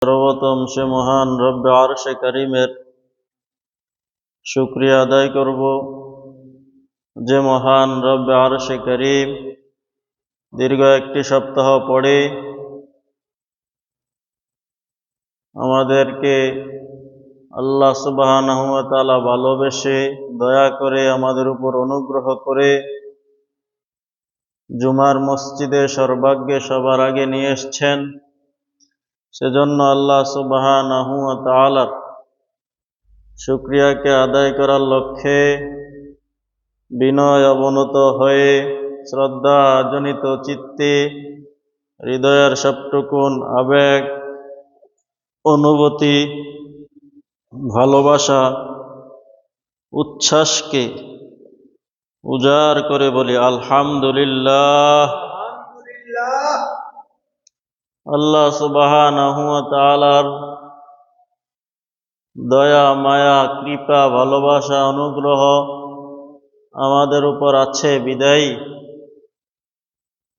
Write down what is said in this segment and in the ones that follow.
সর্বপ্রথম সে মহান রব্বে আরশে কারিমের শুকরিয়া আদায় করব, যে মহান রব্বে আরশে কারিম দীর্ঘ একটি সপ্তাহ পরে আমাদেরকে আল্লাহ সুবহানাহু ওয়া তাআলা ভালোবেসে দয়া করে আমাদের উপর অনুগ্রহ করে জুমার মসজিদে সর্বাগ্যে সবার আগে নিয়ে এসছেন। সেজন্য আল্লাহ সুবহানাহু ওয়া তাআলার শুকরিয়াকে আদায় করার লক্ষ্যে বিনয় অবনত হয়ে শ্রদ্ধাজনিত চিত্তে হৃদয়ের সবটুকুন আবেগ, অনুভূতি, ভালোবাসা, উচ্ছ্বাসকে উজাড় করে বলি আলহামদুলিল্লাহ। আল্লাহ সুবহানাহু ওয়া তাআলার দয়া, মায়া, কৃপা, ভালোবাসা, অনুগ্রহ আমাদের উপর আছে বিদায়ী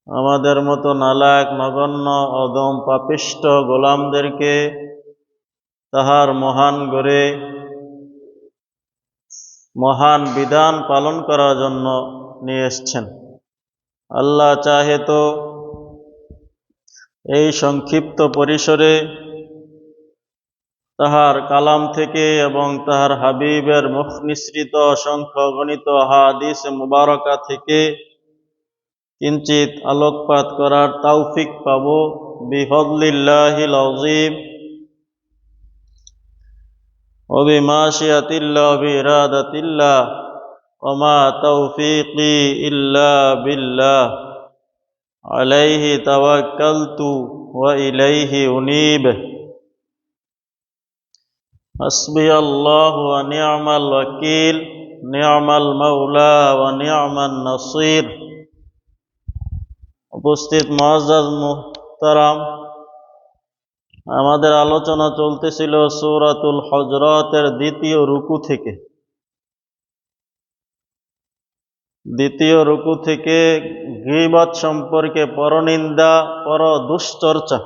আমাদের মতো নালায়েক, নগণ্য, অদম, পাপিষ্ঠ গোলামদেরকে তাহার মহান গড়ে মহান বিধান পালন করার জন্য নিয়ে এসছেন। আল্লাহ চাহে তো এই সংক্ষিপ্ত পরিসরে তাহার কালাম থেকে এবং তাহার হাবিবের মুখ নিঃসৃত অসংখ্য গণিত হাদিস মুবারকা থেকে কিঞ্চিত আলোকপাত করার তৌফিক পাব বিফদলিল্লাহিল আযীম ওয়া বিমাশিয়াতিল্লাহ ওয়া বিইরাদাতিল্লাহ ওয়া মা তাওফীকি ইল্লা বিল্লাহ আলাইহি তাওয়াক্কালতু ওয়া ইলাইহি উনীব। হাসবিয়াল্লাহু ওয়া নি'মাল ওয়াকিল, নি'মাল মাওলা ওয়া নি'মান নাসির। উপস্থিত মুআজ্জাজ মুহতারাম, আমাদের আলোচনা চলতেছিল সূরাতুল হুজরাতের দ্বিতীয় রুকু থেকে। দ্বিতীয় রুকু থেকে গীবত সম্পর্কে, পরনিন্দা, পর দুশ্চর্চা,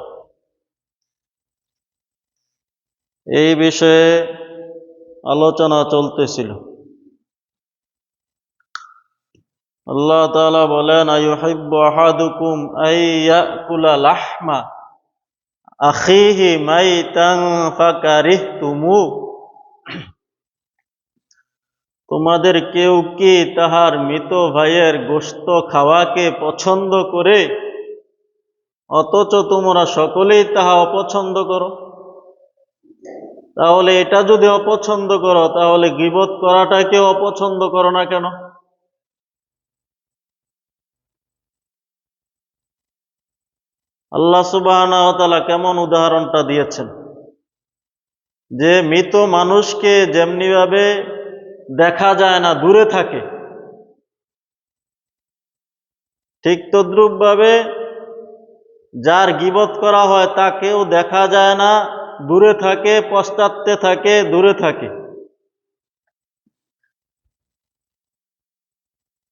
এই বিষয়ে আলোচনা চলতেছিল। আল্লাহ তাআলা বলেন, আইয়ুহিব্বু আহাদুকুম আইয়াকুলা লাহমা আখিহি মাইতান ফাকারিহতুমু। তোমাদের কেউ কি তাহার মৃত ভাইয়ের গোশত খাওয়াকে পছন্দ করে, অথচ তোমরা সকলেই তাহা অপছন্দ করো? তাহলে এটা যদি অপছন্দ করো, তাহলে গীবত করাটাকে অপছন্দ করো না কেন? আল্লাহ সুবহানাহু ওয়া তাআলা কেমন উদাহরণটা দিয়েছেন, যে মৃত মানুষকে যেমনি ভাবে দেখা যায় না, দূরে থাকে, ঠিক তদ্রূপ ভাবে যার গীবত করা হয় তাকেও দেখা যায় না, দূরে থাকে, পশ্চাতে থাকে, দূরে থাকে।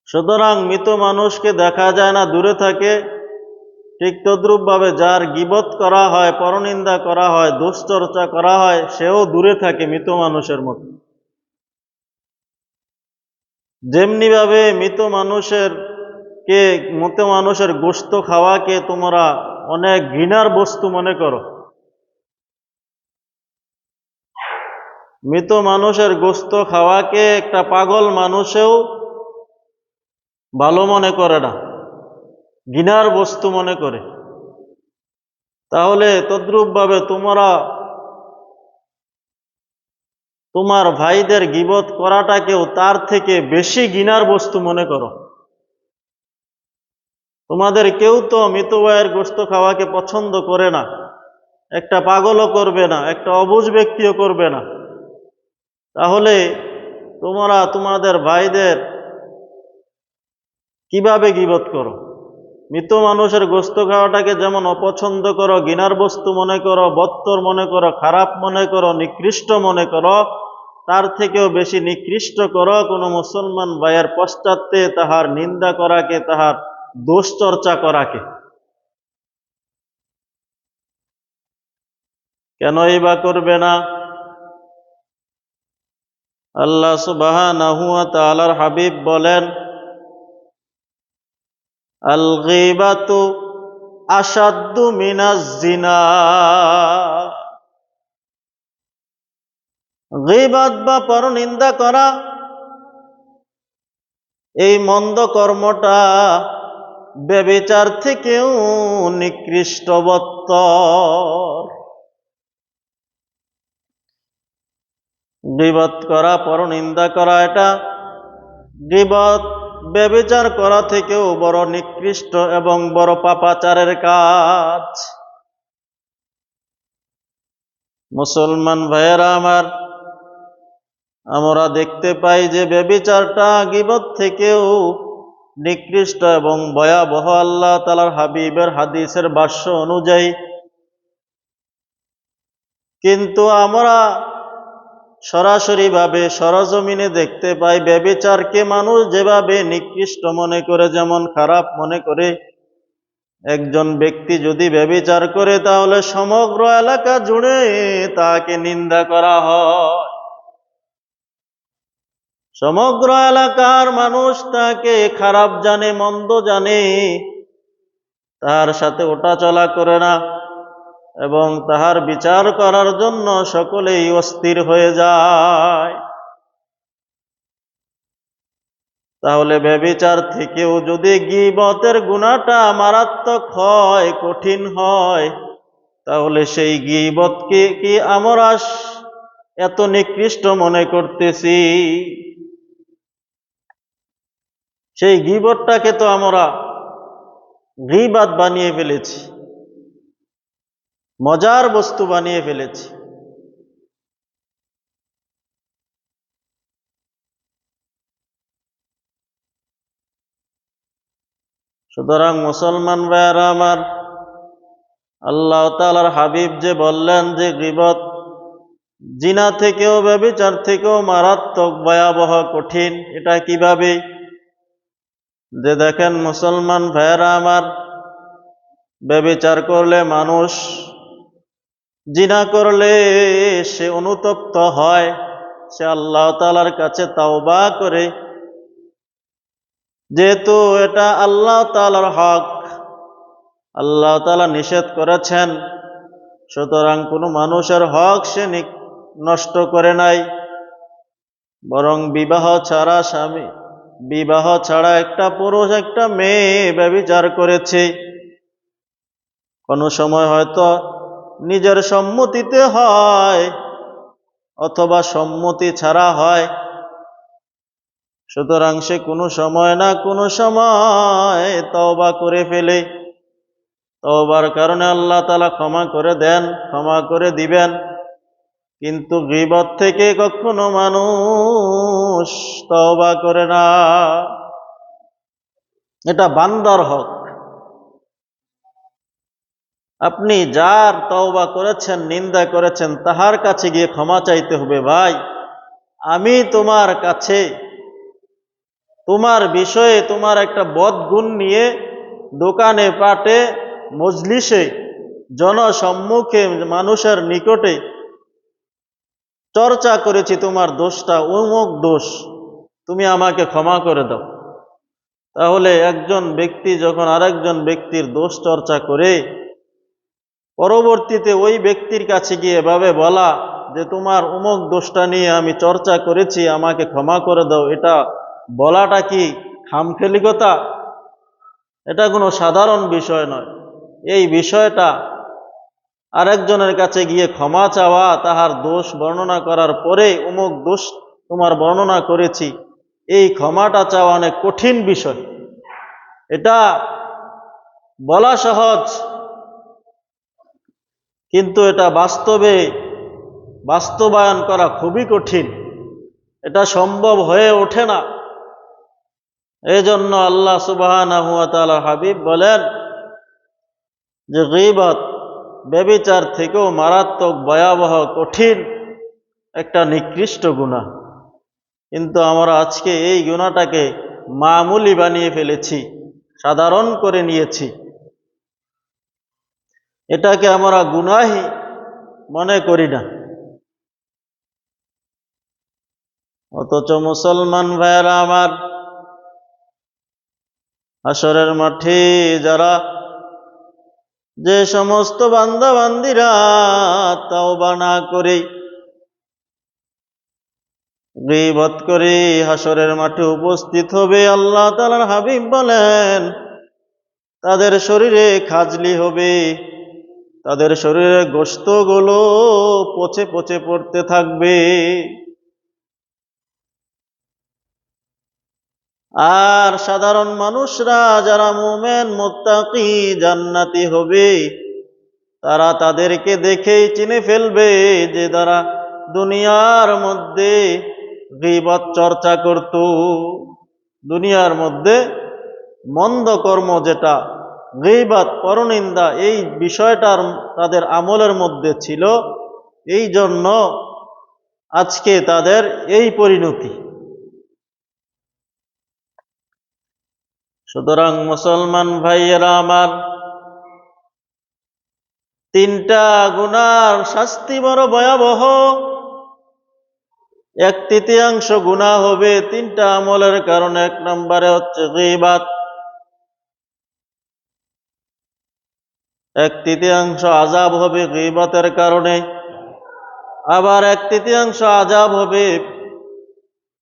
সুতরাং মৃত মানুষকে দেখা যায় না, দূরে থাকে, ঠিক তদ্রূপ ভাবে যার গীবত করা হয়, পরনিন্দা করা হয়, দুশ্চর্চা করা হয়, সেও দূরে থাকে মৃত মানুষের মতো। যেমনি ভাবে মৃত মানুষের গোশত খাওয়াকে তোমরা অনেক ঘৃণার বস্তু মনে করো, মৃত মানুষের গোশত খাওয়াকে একটা পাগল মানুষেও ভালো মনে করে না, ঘৃণার বস্তু মনে করে। তাহলে তদ্রূপ ভাবে তোমরা তোমার ভাইদের গীবত করাটাকেও তার থেকে বেশি ঘৃণার বস্তু মনে করো। তোমাদের কেউ তো মৃত ভাইয়ের গোশত খাওয়াকে পছন্দ করে না, একটা পাগলও করবে না, একটা অবুঝ ব্যক্তিও করবে না। তাহলে তোমরা তোমাদের ভাইদের কিভাবে গীবত করো? মৃত মানুষের গোশত খাওয়াটাকে যেমন অপছন্দ করো, ঘৃণার বস্তু মনে করো, বত্তর মনে করো, খারাপ মনে করো, নিকৃষ্ট মনে করো, তার থেকেও বেশি নিকৃষ্ট করো কোনো মুসলমান ভাইয়ের পশ্চাতে তাহার নিন্দা করাকে, তাহার দোষ চর্চা করাকে। কেনই বা করবে না? আল্লাহ সুবহানাহু ওয়া তাআলার হাবিব বলেন, আল গীবাতু আশাদ্দু মিনাজ জিনা। গীবাত বা পরনিন্দা করা, এই মন্দ কর্মটা ব্যভিচার থেকেও নিকৃষ্টবত্তর। গীবত করা, পরনিন্দা করা, এটা গীবত ব্যভিচার করা থেকেও বড় নিকৃষ্ট এবং বড় পাপাচারের কাজ। মুসলমান ভাইয়েরা আমার, আমরা দেখতে পাই যে ব্যভিচারটা গীবত থেকেও নিকৃষ্ট এবং ভয়াবহ। আল্লাহ তাআলার হাবিবের হাদিসের ভাষ্য অনুযায়ী, কিন্তু আমরা সরাসরি ভাবে সরজমিনে দেখতে পাই ব্যভিচারকে মানুষ যেভাবে নিকৃষ্ট মনে করে, যেমন খারাপ মনে করে। একজন ব্যক্তি যদি ব্যভিচার করে তাহলে সমগ্র এলাকা জুড়ে তাকে নিন্দা করা হয়। সমগ্র এলাকার মানুষ তাকে খারাপ জানে, মন্দ জানে, তার সাথে ওঠা চলা করে না এবং তাহার বিচার করার জন্য সকলেই অস্থির হয়ে যায়। তাহলে ব্যভিচার থেকেও যদি গীবতের গুনাহটা মারাত্মক হয়, কঠিন হয়, তাহলে সেই গীবতকে কি আমরা এত নিকৃষ্ট মনে করতেছি? সেই গীবতটাকে তো আমরা গীবাত বানিয়ে ফেলেছি, মজার বস্তু বানিয়ে ফেলেছি। সুতরাং মুসলমান ভাইয়েরা আমার, আল্লাহ তাআলার হাবিব যে বললেন যে গীবত জিনা থেকেও ব্যভিচার থেকেও মারাত্মক, ভয়াবহ, কঠিন, এটা কিভাবে? যে দেখেন মুসলমান ভাইয়েরা আমার, ব্যভিচার করলে মানুষ, জিনা করলে সে অনুতপ্ত হয়, সে আল্লাহ তাআলার কাছে তাওবা করে। যেহেতু এটা আল্লাহ তাআলার হক, আল্লাহ তাআলা নিষেধ করেছেন, সুতরাং কোনো মানুষের হক সে নষ্ট করে নাই, বরং বিবাহ ছাড়া একটা পুরুষ একটা মেয়ে ব্যভিচার করেছে। কোনো সময় হয়তো নিজের সম্মতিতে হয় অথবা সম্মতি ছাড়া হয়। সুতরাং সে কোনো সময় না কোনো সময় তওবা করে ফেলে। তওবার কারণে আল্লাহ তাআলা ক্ষমা করে দেন, ক্ষমা করে দিবেন। কিন্তু গীবত থেকে কখনো মানুষ তওবা করে না। এটা বান্দার হক। আপনি যার তওবা করেছেন, নিন্দা করেছেন, তাহার কাছে গিয়ে ক্ষমা চাইতে হবে। ভাই, আমি তোমার কাছে তোমার বিষয়ে তোমার একটা বদগুণ নিয়ে দোকানে পাটে মজলিসে জনসম্মুখে মানুষের নিকটে চর্চা করেছি, তোমার দোষটা অমুক দোষ, তুমি আমাকে ক্ষমা করে দাও। তাহলে একজন ব্যক্তি যখন আরেকজন ব্যক্তির দোষ চর্চা করে, পরবর্তীতে ওই ব্যক্তির কাছে গিয়ে এভাবে বলা যে তোমার অমুক দোষটা নিয়ে আমি চর্চা করেছি, আমাকে ক্ষমা করে দাও, এটা বলাটা কি খামখেয়ালিকতা? এটা কোনো সাধারণ বিষয় নয়। এই বিষয়টা আরেকজনের কাছে গিয়ে ক্ষমা চাওয়া, তাহার দোষ বর্ণনা করার পরে অমুক দোষ তোমার বর্ণনা করেছি, এই ক্ষমাটা চাওয়া অনেক কঠিন বিষয়। এটা বলা সহজ, কিন্তু এটা বাস্তবায়ন করা খুবই কঠিন। এটা সম্ভব হয়ে ওঠে না। এই জন্য আল্লাহ সুবহানাহু ওয়া তাআলা হাবিব বলেন যে গীবত ব্যভিচার থেকেও মারাত্মক, ভয়াবহ, কঠিন একটা নিকৃষ্ট গুনাহ। কিন্তু আমরা আজকে এই গুনাহটাকে মামুলি বানিয়ে ফেলেছি, সাধারণ করে নিয়েছি। এটাকে আমরা গুনাহী মনে করি না। অথচ মুসলমান ভাইয়েরা আমার, হাসরের মাঠে যারা যে সমস্ত বান্দা বান্দিরা তাওবা না করে গীবত করে হাসরের মাঠে উপস্থিত হবে, আল্লাহ তাআলার হাবিব বলেন তাদের শরীরে খাজলি হবে, তাদের শরীরের গোশতগুলো পচে পচে পড়তে থাকবে। আর সাধারণ মানুষরা যারা মুমিন মুত্তাকি জান্নাতি হবে, তারা তাদেরকে দেখেই চিনে ফেলবে যে তারা দুনিয়ার মধ্যে গীবত চর্চা করত। দুনিয়ার মধ্যে মন্দ কর্ম যেটা গীবত পরনিন্দা, এই বিষয়টার তাদের আমলের মধ্যে ছিল, এই জন্য আজকে তাদের এই পরিণতি। সুতরাং মুসলমান ভাইয়েরা আমার, তিনটা গুনার শাস্তি বড় ভয়াবহ। 1/3 গুনাহ হবে তিনটা আমলের কারণে। 1 নম্বরে হচ্ছে গীবত, 1/3 আযাব হবে গীবতের কারণে, আবার 1/3 আযাব হবে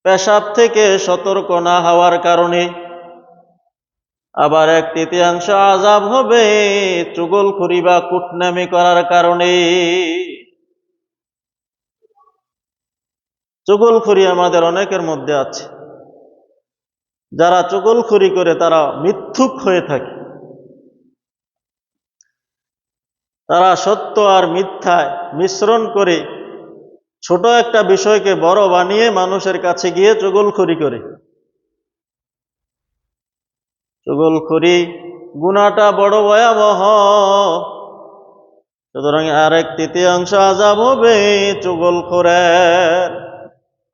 পেশাব থেকে সতর্ক না হওয়ার কারণে, আবার 1/3 আযাব হবে চুগলখড়ি বা কুটনামি করার কারণে। চুগলখড়ি আমাদের অনেকের মধ্যে আছে, যারা চুগলখড়ি করে তারা মিথ্যুক হয়ে থাকে। তারা সত্য আর মিথ্যায় মিশ্রণ করে ছোট একটা বিষয়কে বড় বানিয়ে মানুষের কাছে গিয়ে চুগলখড়ি করে। চুগলখড়ি গুনাহটা বড় ভয়াবহ। সুতরাং 1/3 আযাব হবে চুগলখোরের।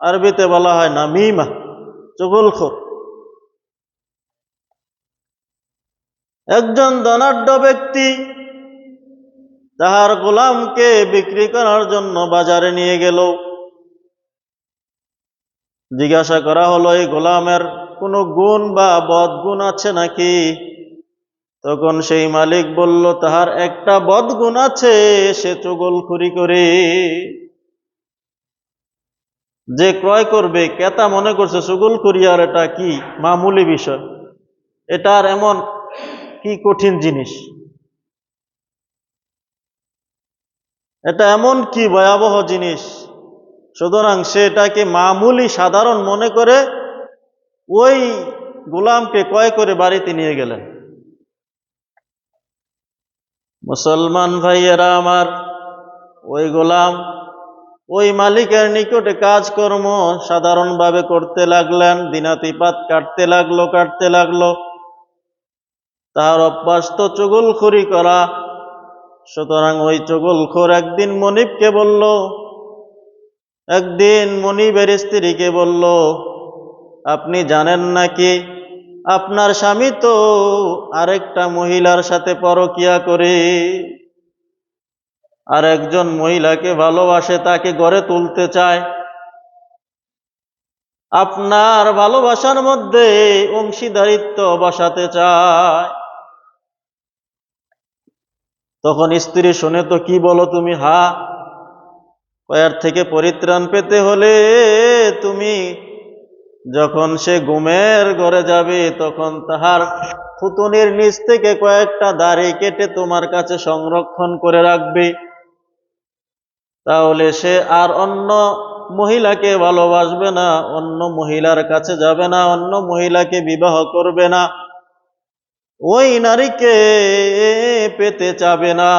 আরবিতে বলা হয় নামিমা, চুগলখোর। একজন ধনাঢ্য ব্যক্তি তাহার গোলামকে বিক্রি করার জন্য বাজারে নিয়ে গেল। জিজ্ঞাসা করা হলো, এই গোলামের কোনো গুণ বা বদগুণ আছে নাকি? তখন সেই মালিক বলল, তাহার একটা বদগুণ আছে, সে চুগলখড়ি করে। যে ক্রয় করবে, ক্রেতা মনে করছে চুগলখড়ি আর এটা কি মামুলি বিষয়, এটার এমন কি কঠিন জিনিস, এটা এমন কি ভয়াবহ জিনিস। সুতরাং সে এটাকে মামুলি সাধারণ মনে করে ওই গোলামকে ক্রয় করে বাড়িতে নিয়ে গেলেন। মুসলমান ভাইয়েরা আমার, ওই গোলাম ওই মালিকের নিকটে কাজকর্ম সাধারণভাবে করতে লাগলেন, দিনাতিপাত কাটতে লাগলো। তার অভ্যাস তো চুগলখড়ি করা। সুতরাং ওই চুগলখোর একদিন মনিবের স্ত্রীকে বলল, আপনি জানেন নাকি আপনার স্বামী তো আরেকটা মহিলার সাথে পরকিয়া করে, আর একজন মহিলাকে ভালোবাসে, তাকে গড়ে তুলতে চায়, আপনার ভালোবাসার মধ্যে অংশীদারিত্ব বসাতে চায়। তখন স্ত্রী শুনে, তো কি বলো তুমি? এর থেকে পরিত্রাণ পেতে হলে তুমি যখন সে ঘুমের ঘরে যাবে, তখন তাহার থুতুনির নিচ থেকে কয়েকটা দাড়ি কেটে তোমার কাছে সংরক্ষণ করে রাখবে, তাহলে সে আর অন্য মহিলাকে ভালোবাসবে না, অন্য মহিলার কাছে যাবে না, অন্য মহিলাকে বিবাহ করবে না, ওই নারীকে পেতে চাবে না।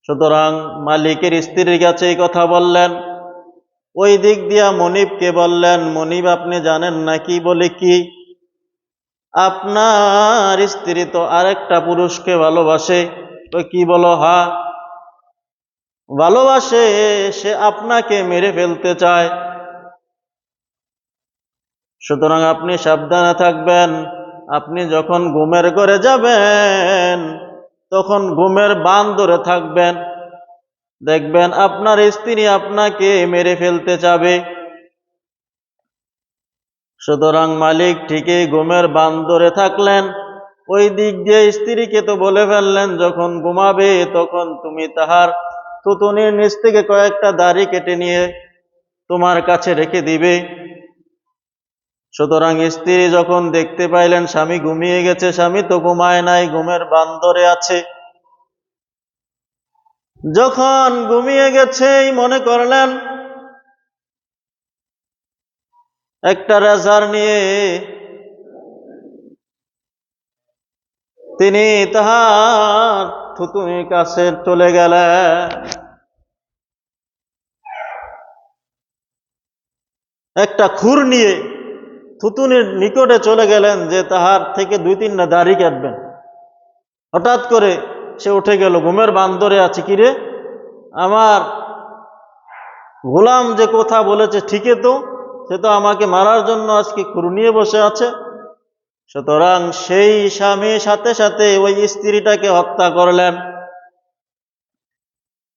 সুতরাং মালিকের স্ত্রীর কাছে এই কথা বললেন। ওই দিক দিয়া মনিবকে বললেন, মনিব আপনি জানেন নাকি? বলে কি? আপনার স্ত্রী তো আরেকটা পুরুষকে ভালোবাসে। তো কি বলো? ভালোবাসে, সে আপনাকে মেরে ফেলতে চায়। সুতরাং আপনি সাবধানে থাকবেন। আপনি যখন ঘুমের ঘরে যাবেন, তখন ঘুমের বান ধরে থাকবেন, দেখবেন আপনার স্ত্রী আপনাকে মেরে ফেলতে চাবে। সুতরাং মালিক ঠিকই ঘুমের বান ধরে থাকলেন, ওই দিক দিয়ে স্ত্রীকে তো বলে ফেললেন যখন ঘুমাবে তখন তুমি তাহার থুতনির নিচ থেকে কয়েকটা দাড়ি কেটে নিয়ে তোমার কাছে রেখে দিবে। সুতরাং স্ত্রী যখন দেখতে পাইলেন স্বামী ঘুমিয়ে গেছে, স্বামী তো ঘুমায় নাই, ঘুমের বান ধরে আছে, যখন ঘুমিয়ে গেছেই মনে করলেন একটা রেজার নিয়ে তিনি তাহার থুতুনির কাছে চলে গেলেন। একটা খুর নিয়ে থুতুনির নিকটে চলে গেলেন যে তাহার থেকে 2-3টা দাড়ি কাটবেন। হঠাৎ করে সে উঠে গেল, ঘুমের বান ধরে আছে, কিরে আমার গোলাম যে কথা বলেছে ঠিকই তো, সে তো আমাকে মারার জন্য আজকে খুর নিয়ে বসে আছে। সুতরাং সেই স্বামী সাথে সাথে ওই স্ত্রীটাকে হত্যা করলেন।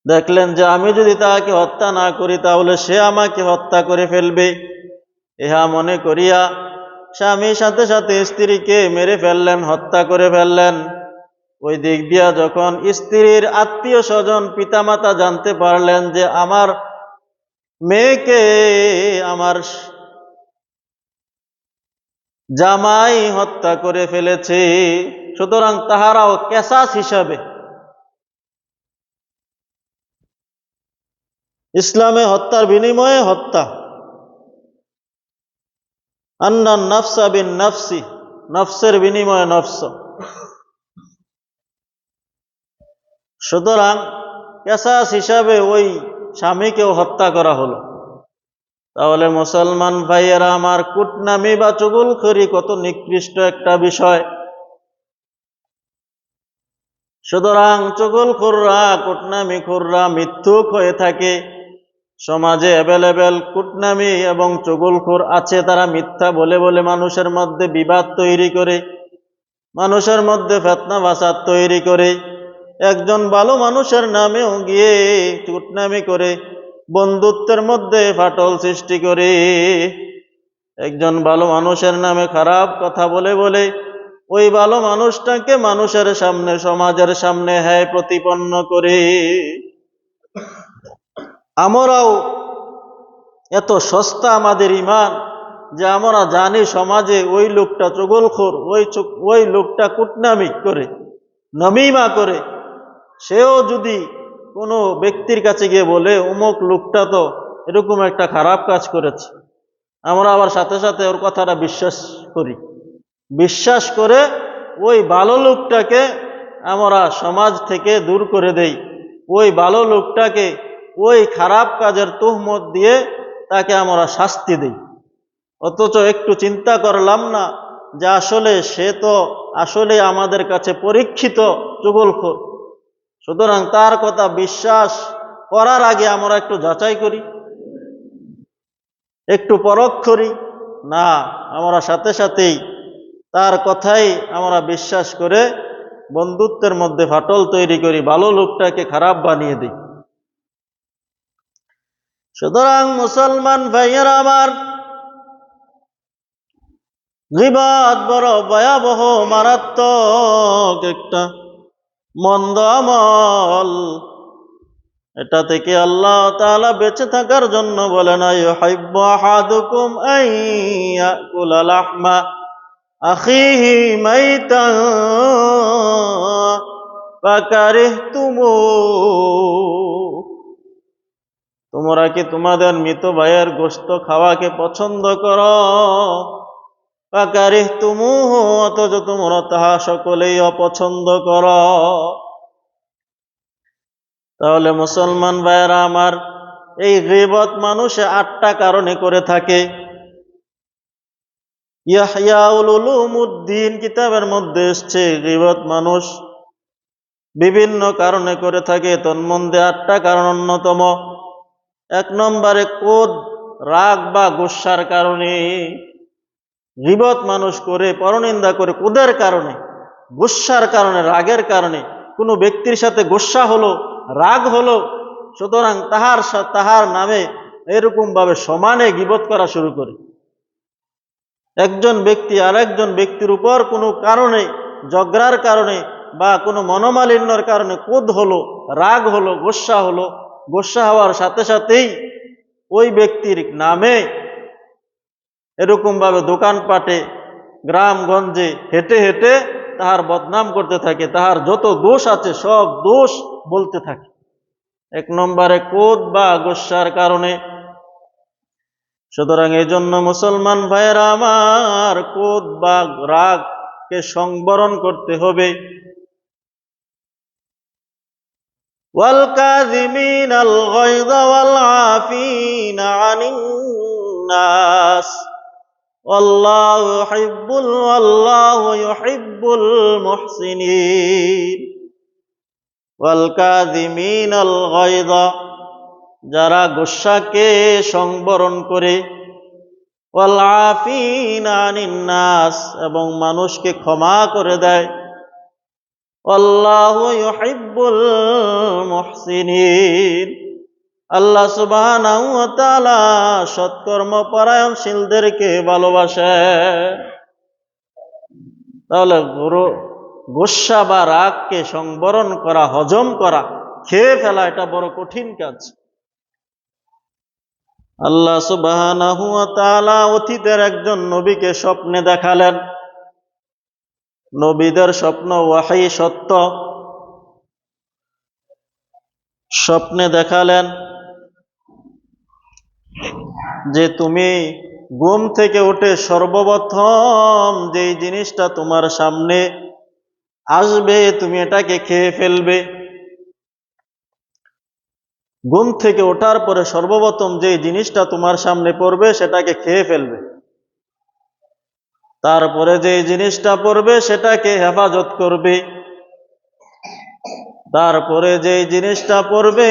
দেখলেন যে আমি যদি তাকে হত্যা না করি তাহলে সে আমাকে হত্যা করে ফেলবে। ইহা মনে করিয়া স্বামী সাথে সাথে স্ত্রীকে মেরে ফেললেন, হত্যা করে ফেললেন। ওই দিক দিয়া যখন স্ত্রীর আত্মীয় স্বজন পিতামাতা জানতে পারলেন যে আমার মেয়েকে আমার জামাই হত্যা করে ফেলেছে, সুতরাং তাহারাও কেসাস হিসাবে ইসলামে হত্যার বিনিময়ে হত্যা, আন্নান নাফসা বিন নাফসি, নফসের বিনিময়ে নফস। সুতরাং কেসাস হিসাবে ওই স্বামীকেও হত্যা করা হলো। তাহলে মুসলমান ভাইয়েরা আমার, কুটনামি বা চুগলখড়ি কত নিকৃষ্ট একটা বিষয়। সুতরাং চুগলখোররা, কুটনামিখোররা মিথ্যুক হয়ে থাকে। সমাজে অ্যাভেলেবেল কুটনামি এবং চুগলখোর আছে, তারা মিথ্যা বলে বলে মানুষের মধ্যে বিবাদ তৈরি করে, মানুষের মধ্যে ফিতনা ফাসাদ তৈরি করে। একজন ভালো মানুষের নামেও গিয়ে কুটনামি করে বন্ধুত্বের মধ্যে ফাটল সৃষ্টি করে। একজন ভালো মানুষের নামে খারাপ কথা বলে বলে ওই ভালো মানুষটাকে মানুষের সামনে, সমাজের সামনে হ্যায় প্রতিপন্ন করে। আমরাও এত সস্তা আমাদের ইমান যে আমরা জানি সমাজে ওই লোকটা চুগলখোর, ওই লোকটা কুটনামি করে, নমিমা করে। সেও যদি কোনো ব্যক্তির কাছে গিয়ে বলে অমুক লোকটা তো এরকম একটা খারাপ কাজ করেছে, আমরা আবার সাথে সাথে ওর কথাটা বিশ্বাস করি। বিশ্বাস করে ওই ভালো লোকটাকে আমরা সমাজ থেকে দূর করে দেই, ওই ভালো লোকটাকে ওই খারাপ কাজের তুহমত দিয়ে তাকে আমরা শাস্তি দেই। অথচ একটু চিন্তা করলাম না যে আসলে সে তো আসলে আমাদের কাছে পরীক্ষিত চুগলখোর। সুতরাং তার কথা বিশ্বাস করার আগে আমরা একটু যাচাই করি, একটু পরখ করি না, আমরা সাথে সাথেই তার কথাই আমরা বিশ্বাস করে বন্ধুত্বের মধ্যে ফাটল তৈরি করি, ভালো লোকটাকে খারাপ বানিয়ে দিই। সুতরাং মুসলমান ভাইয়েরা আমার, গীবত বড় ভয়াবহ মারাত্মক একটা মন্দ আমল। এটা থেকে আল্লাহ তাআলা বেঁচে থাকার জন্য বলেন, ইউহিব্বু আহাদুকুম আন ইয়াকুলা লাহমা আখিহি মাইতান ফাকারিহতুমু। তোমরা কি তোমাদের মৃত ভাইয়ের গোশত খাওয়াকে পছন্দ করো? ফাকারিহতুমুহু, অথচ তোমরা তাহা সকলেই অপছন্দ করো। তাহলে মুসলমান ভাইয়েরা আমার, এই গীবত মানুষে 8টা কারণে করে থাকে। ইহয়া উলুমুদ্দিন কিতাবের মধ্যে এসছে গীবত মানুষ বিভিন্ন কারণে করে থাকে, তন্মধ্যে 8টা কারণ অন্যতম। 1 নম্বরে ক্রোধ, রাগ বা গুসার কারণে গীবত মানুষ করে, পরনিন্দা করে ক্রোধের কারণে, গুসার কারণে, রাগের কারণে। কোনো ব্যক্তির সাথে গুসা হলো, রাগ হলো, সুতরাং তাহার নামে এরকম ভাবে সমানে গীবত করা শুরু করে। একজন ব্যক্তি আর একজন ব্যক্তির উপর কোনো কারণে, ঝগড়ার কারণে বা কোনো মনোমালিন্যর কারণে ক্রোধ হলো, রাগ হলো, গোস্বা হওয়ার সাথে সাথেই ওই ব্যক্তির নামে এরকম ভাবে দোকানপাটে, গ্রামগঞ্জে হেঁটে হেঁটে তাহার বদনাম করতে থাকে, তাহার যত দোষ আছে সব দোষ বলতে থাকে। এক নম্বরে ক্রোধ বা গোস্বার কারণে। সুতরাং এই জন্য মুসলমান ভাইয়েরা আমার, ক্রোধ বা রাগকে সংবরণ করতে হবে। ওয়াল কাযিমিনাল গায়যা ওয়াল আফিনা আনিন নাস ওয়াল্লাহু ইউহিব্বুল মুহসিনিন। ওয়াল কাযিমিনাল গায়যা, যারা গোস্বাকে সংবরণ করে, ওয়াল আফিনা আনিন নাস, এবং মানুষকে ক্ষমা করে দেয়, আল্লাহু ইউহিব্বুল মুহসিনিন, আল্লাহ সুবহানাহু ওয়া তাআলা সৎকর্ম পরায়ণশীলদেরকে ভালোবাসেন। তাহলে গোস্বা বা রাগকে সংবরণ করা, হজম করা, খেয়ে ফেলা, এটা বড় কঠিন কাজ। আল্লাহ সুবহানাহু ওয়া তাআলা অতীতের একজন নবীকে স্বপ্নে দেখালেন। নবীদের স্বপ্ন ওয়াহী সত্য। স্বপ্নে দেখালেন যে তুমি ঘুম থেকে উঠে সর্বপ্রথম যেই জিনিসটা তোমার সামনে আসবে তুমি এটাকে খেয়ে ফেলবে। ঘুম থেকে ওঠার পরে সর্বপ্রথম যেই জিনিসটা তোমার সামনে পড়বে সেটাকে খেয়ে ফেলবে। তারপরে যেই জিনিসটা পড়বে সেটাকে হেফাজত করবে। তারপরে যেই জিনিসটা পড়বে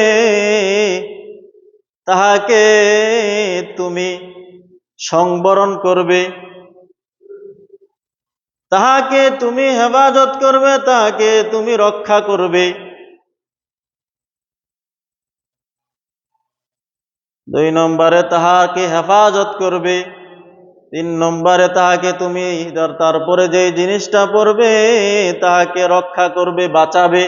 তাহাকে তুমি সংবরণ করবে, তাহাকে তুমি হেফাজত করবে, তাহাকে তুমি রক্ষা করবে। 2 নম্বরে তাহাকে হেফাজত করবে। 3 নম্বরে তাহাকে তুমি, তারপরে যে জিনিসটা পড়বে তাহাকে রক্ষা করবে, বাঁচাবে।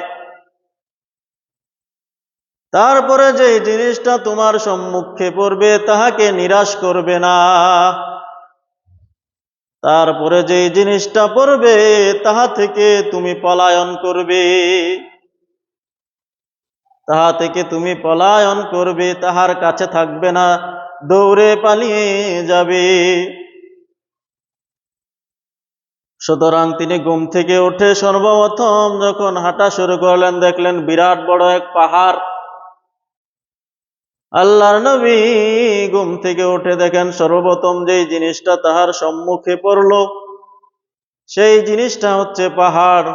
তারপরে যে জিনিসটা তোমার সম্মুখে পড়বে তাহাকে নিরাশ করবে না। তারপরে যে জিনিসটা পড়বে তাহা থেকে তুমি পলায়ন করবে, তাহা থেকে তুমি পলায়ন করবে, তাহার কাছে থাকবে না, দৌড়ে পালিয়ে যাবে। সুতরাং তিনি ঘুম থেকে উঠে সর্বপ্রথম যখন হাঁটা শুরু করলেন, দেখলেন বিরাট বড় এক পাহাড়। আল্লাহর নবী ঘুম থেকে উঠে দেখেন সর্বপ্রথম যেই জিনিসটা তাহার সম্মুখে পড়ল সেই জিনিসটা হচ্ছে পাহাড়।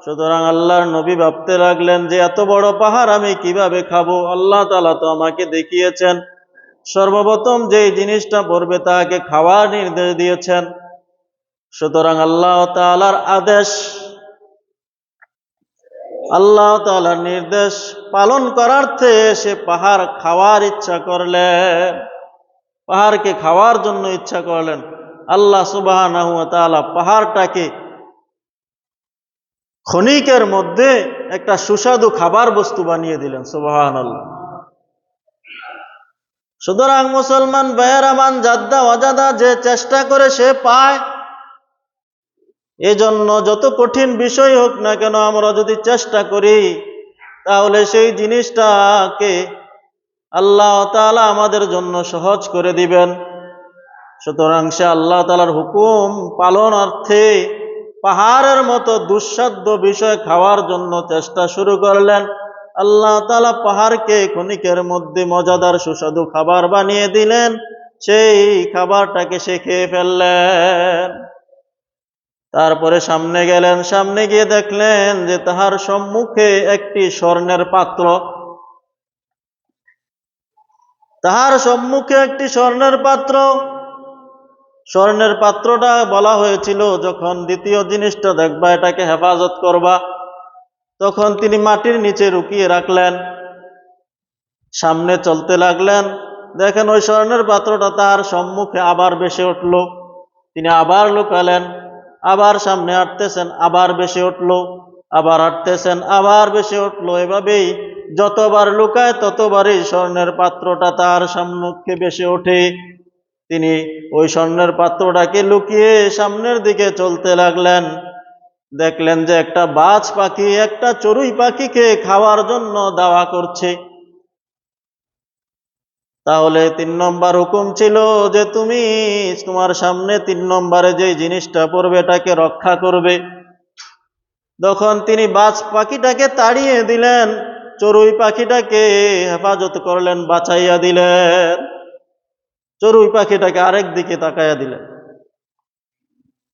সুতরাং আল্লাহর নবী ভাবতে লাগলেন যে এত বড় পাহাড় আমি কিভাবে খাবো? আল্লাহ তাআলা তো আমাকে দেখিয়েছেন সর্বপ্রথম যেই জিনিসটা পড়বে তাকে খাওয়ার নির্দেশ দিয়েছেন। সুতরাং আল্লাহ তাআলার আদেশ, আল্লাহ তাআলার নির্দেশ পালন করার্থে সে পাহাড় খাওয়ার ইচ্ছা করলেন, পাহাড়কে খাওয়ার জন্য ইচ্ছা করলেন। আল্লাহ সুবহানাহু ওয়া তাআলা পাহাড়টাকে ক্ষণিকের মধ্যে একটা সুস্বাদু খাবার বস্তু বানিয়ে দিলেন। সুবহানাল্লাহ। সুতরাং মুসলমান ভাইয়েরা মান, জাদ্দা ওয়াজাদা, যে চেষ্টা করে সে পায়। এজন্য যত কঠিন বিষয় হোক না কেন আমরা যদি চেষ্টা করি তাহলে সেই জিনিসটাকে আল্লাহ তাআলা আমাদের জন্য সহজ করে দিবেন। সুতরাং সে আল্লাহ তাআলার হুকুম পালনার্থে পাহাড়ের মতো দুঃসাধ্য বিষয় খাওয়ার জন্য চেষ্টা শুরু করলেন। আল্লাহ তাআলা পাহাড়কে ক্ষণিকের মধ্যে মজাদার সুস্বাদু খাবার বানিয়ে দিলেন। সেই খাবারটাকে সে খেয়ে ফেললেন। তারপরে সামনে গেলেন, সামনে গিয়ে দেখলেন যে তাহার সম্মুখে একটি স্বর্ণের পাত্র। তাহার সম্মুখে একটি স্বর্ণের পাত্র। স্বর্ণের পাত্রটা বলা হয়েছিল যখন দ্বিতীয় জিনিসটা দেখবা এটাকে হেফাজত করবা, তখন তিনি মাটির নিচে লুকিয়ে রাখলেন। সামনে চলতে লাগলেন, দেখেন ওই স্বর্ণের পাত্রটা তার সম্মুখে আবার ভেসে উঠল। তিনি আবার লুকালেন, আবার সামনে হাঁটতেছেন, আবার ভেসে উঠল, আবার হাঁটতেছেন, আবার ভেসে উঠল। এভাবেই যতবার লুকায় ততবারই স্বর্ণের পাত্রটা তার সম্মুখে ভেসে ওঠে। তিনি ওই স্বর্ণের পাত্রটাকে লুকিয়ে সামনের দিকে চলতে লাগলেন। দেখলেন যে একটা বাজ পাখি একটা চড়ুই পাখিকে খাওয়ার জন্য দাওয়া করছে। তাহলে 3 নম্বর হুকুম ছিল যে তুমি তোমার সামনে 3 নম্বরে যে জিনিসটা পড়বে এটাকে রক্ষা করবে। তখন তিনি বাজ পাখিটাকে তাড়িয়ে দিলেন, চড়ুই পাখিটাকে হেফাজত করলেন, বাঁচাইয়া দিলেন, চড়ুই পাখিটাকে আরেক দিকে তাকাইয়া দিলেন।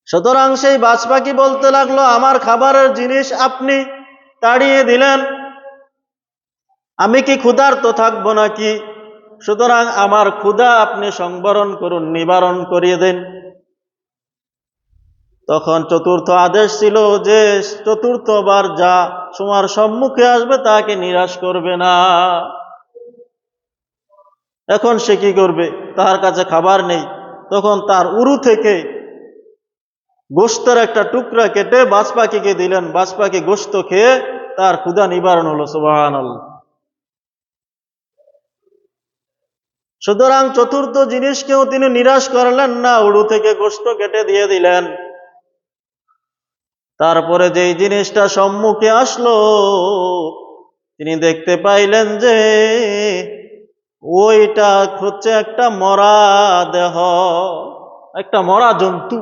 সুতরাং সেই বাজ পাখি বলতে লাগলো, আমার খাবারের জিনিস আপনি তাড়িয়ে দিলেন, আমি কি ক্ষুধার্ত থাকবো নাকি? সুতরাং আমার ক্ষুধা আপনি সংবরণ করুন, নিবারণ করিয়ে দেন। তখন চতুর্থ আদেশ ছিল যে চতুর্থবার যা তোমার সম্মুখে আসবে তাকে নিরাশ করবে না। এখন সে কি করবে? তার কাছে খাবার নেই। তখন তার উরু থেকে গোশতের একটা টুকরা কেটে বাজ পাখিকে দিলেন। বাজ পাখি গোশত খেয়ে তার ক্ষুধা নিবারণ হলো। সুবহানাল্লাহ। সুতরাং চতুর্থ জিনিসকেও তিনি নিরাশ করলেন না, উরু থেকে গোশত কেটে দিয়ে দিলেন। তারপরে যেই জিনিসটা সম্মুখে আসলো, তিনি দেখতে পাইলেন যে ওইটা হচ্ছে একটা মরা দেহ, একটা মরা জন্তু,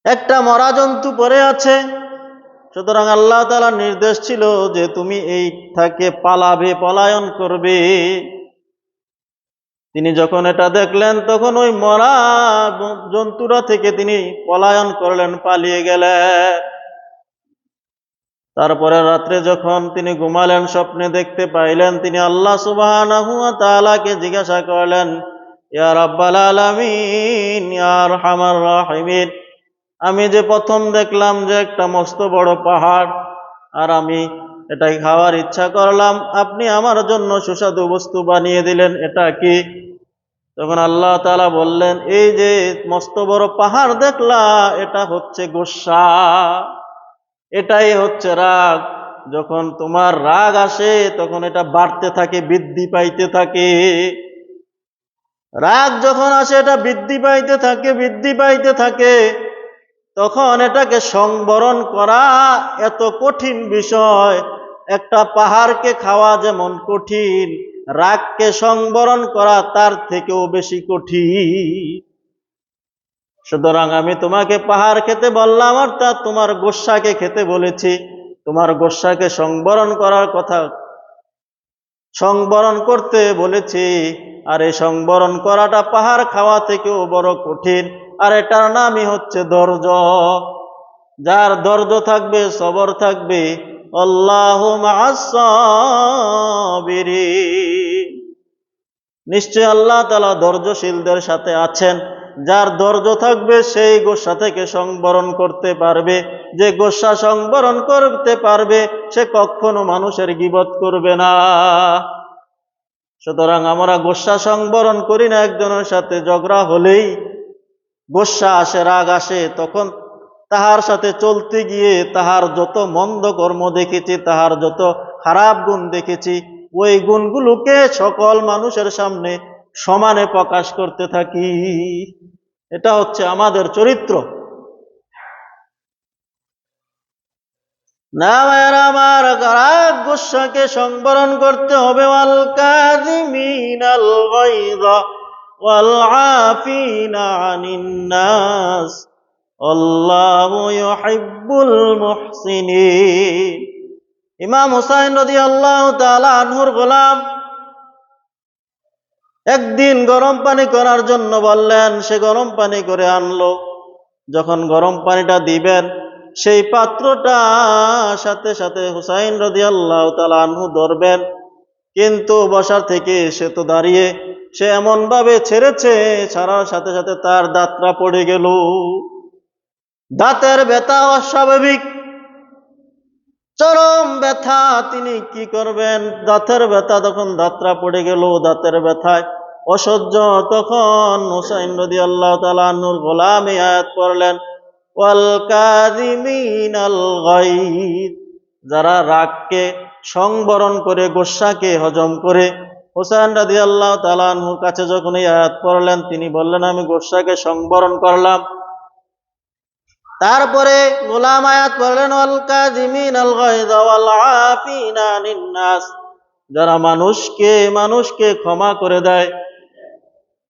একটা মরা জন্তু পড়ে আছে। সুতরাং আল্লাহ তাআলার নির্দেশ ছিল যে তুমি এই থেকে পালাবে, পলায়ন করবে। তিনি যখন এটা দেখলেন তখন ওই মরা জন্তুরা থেকে তিনি পলায়ন করলেন, পালিয়ে গেলেন। তারপরে রাত্রে যখন তিনি ঘুমালেন, স্বপ্নে দেখতে পাইলেন, তিনি আল্লাহ সুবহানাহু ওয়া তাআলাকে জিজ্ঞাসা করলেন, ইয়া রাব্বাল আলামিন, ইয়া আরহামার রাহিমিন, আমি যে প্রথম দেখলাম যে একটা মস্ত বড় পাহাড়, আর আমি এটাকে খাওয়ার ইচ্ছা করলাম, আপনি আমার জন্য সুস্বাদু বস্তু বানিয়ে দিলেন, এটা কি? তখন আল্লাহ তাআলা বললেন, এই যে মস্ত বড় পাহাড় দেখলা, এটা হচ্ছে গোস্বা, এটাই হচ্ছে রাগ। যখন তোমার রাগ আসে তখন এটা বাড়তে থাকে, বৃদ্ধি পাইতে থাকে। রাগ যখন আসে এটা বৃদ্ধি পাইতে থাকে, বৃদ্ধি পাইতে থাকে। তখন এটাকে সংবরণ করা এত কঠিন বিষয়। একটা পাহাড়কে খাওয়া যেমন কঠিন, রাগকে সংবরণ করা তার থেকেও বেশি কঠিন। সুতরাং আমি তোমাকে পাহাড় খেতে বললাম, অর্থাৎ তোমার গোস্বাকে খেতে বলেছি। তোমার গোস্বাকে সংবরণ করার কথা, সংবরণ করতে বলেছি। আর এই সংবরণ করাটা পাহাড় খাওয়া থেকেও বড় কঠিন। আর এটার নামই হচ্ছে ধৈর্য। যার ধৈর্য থাকবে, সবর থাকবে, আল্লাহু মাআস সাবিরিন, নিশ্চয় আল্লাহ তাআলা ধৈর্যশীলদের সাথে আছেন। যার ধৈর্য থাকবে সেই গোস্বা থেকে সংবরণ করতে পারবে। যে গোস্বা সংবরণ করতে পারবে সে কখনো মানুষের গীবত করবে না। সুতরাং আমরা গোস্বা সংবরণ করি না। একজনের সাথে ঝগড়া হলেই গোস্বা আসে, রাগ আসে, তখন তাহার সাথে চলতে গিয়ে তাহার যত মন্দ কর্ম দেখেছি, তাহার যত খারাপ গুণ দেখেছি, ওই গুণগুলোকে সকল মানুষের সামনে সমানে প্রকাশ করতে থাকি। এটা হচ্ছে আমাদের চরিত্র। না ভাইয়েরা আমার, রাগ গোস্বাকে সংবরণ করতে হবে। ওয়াল কাযিমিনাল গায়যা ওয়াল আফিনা আনিন নাস আল্লাহু ইউহিব্বুল মুহসিনিন। ইমাম হুসাইন রাদিয়াল্লাহু তাআলা আনহুর গোলাম একদিন গরম পানি করার জন্য বললেন, সে গরম পানি করে আনলো। যখন গরম পানিটা দিবেন, সেই পাত্রটা সাথে সাথে হুসাইন রাদিয়াল্লাহু তাআলা আনহু ধরবেন, কিন্তু বসার থেকে সে তো দাঁড়িয়ে, সে এমন ভাবে ছেড়েছে, ছাড়ার সাথে সাথে তার দাঁতটা পড়ে গেল। দাঁতের ব্যথা অস্বাভাবিক। চরম ব্যথা, তিনি কি করবেন? দাঁতের ব্যথা, তখন দাঁতরা পড়ে গেল, দাঁতের ব্যথায় অসহ্য। তখন হুসাইন রাদিয়াল্লাহু তাআলা আনহুর গোলাম এই আয়াত পড়লেন, ওয়াল কাযিমিনাল গাইদ, যারা রাগকে সংবরণ করে, গোস্সাকে হজম করে। হুসাইন রাদিয়াল্লাহু তাআলা আনহুর কাছে যখন এই আয়াত পড়লেন, তিনি বললেন, আমি গোস্সাকে সংবরণ করলাম। তারপরে গোলাম আয়াত পড়লেন, ওয়াল কাযিমিনাল গায়য ওয়াল আফিনা আনিন নাস, যারা মানুষকে ক্ষমা করে দেয়।